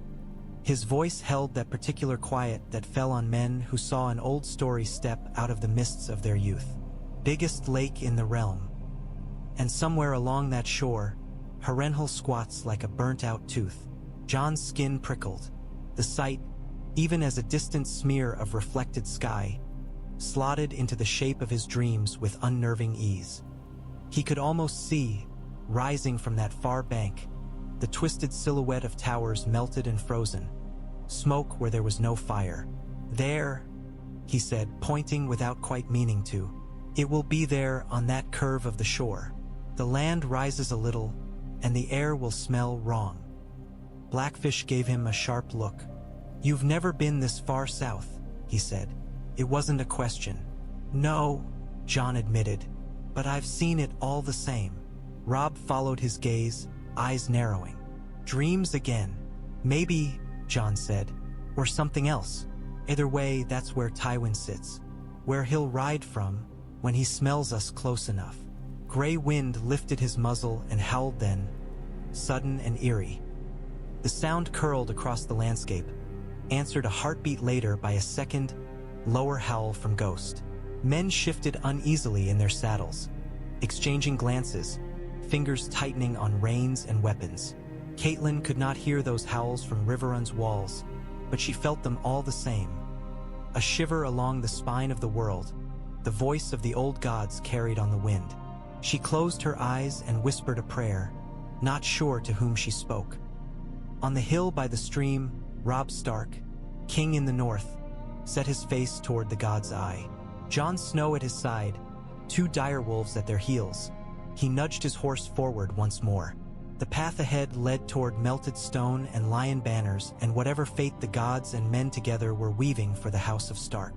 His voice held that particular quiet that fell on men who saw an old story step out of the mists of their youth. "Biggest lake in the realm. And somewhere along that shore, Harrenhal squats like a burnt-out tooth." Jon's skin prickled. The sight, even as a distant smear of reflected sky, slotted into the shape of his dreams with unnerving ease. He could almost see, rising from that far bank, the twisted silhouette of towers melted and frozen, smoke where there was no fire. "There," he said, pointing without quite meaning to. "It will be there on that curve of the shore. The land rises a little, and the air will smell wrong." Blackfish gave him a sharp look. "You've never been this far south," he said. It wasn't a question. "No," Jon admitted, "but I've seen it all the same." Robb followed his gaze, eyes narrowing. "Dreams again. Maybe," Jon said, "or something else. Either way, that's where Tywin sits, where he'll ride from when he smells us close enough." Gray wind lifted his muzzle and howled then, sudden and eerie. The sound curled across the landscape, answered a heartbeat later by a second, lower howl from Ghost. Men shifted uneasily in their saddles, exchanging glances, fingers tightening on reins and weapons. Catelyn could not hear those howls from Riverrun's walls, but she felt them all the same. A shiver along the spine of the world, the voice of the old gods carried on the wind. She closed her eyes and whispered a prayer, not sure to whom she spoke. On the hill by the stream, Robb Stark, king in the north, set his face toward the god's eye. Jon Snow at his side, 2 direwolves at their heels. He nudged his horse forward once more. The path ahead led toward melted stone and lion banners and whatever fate the gods and men together were weaving for the House of Stark.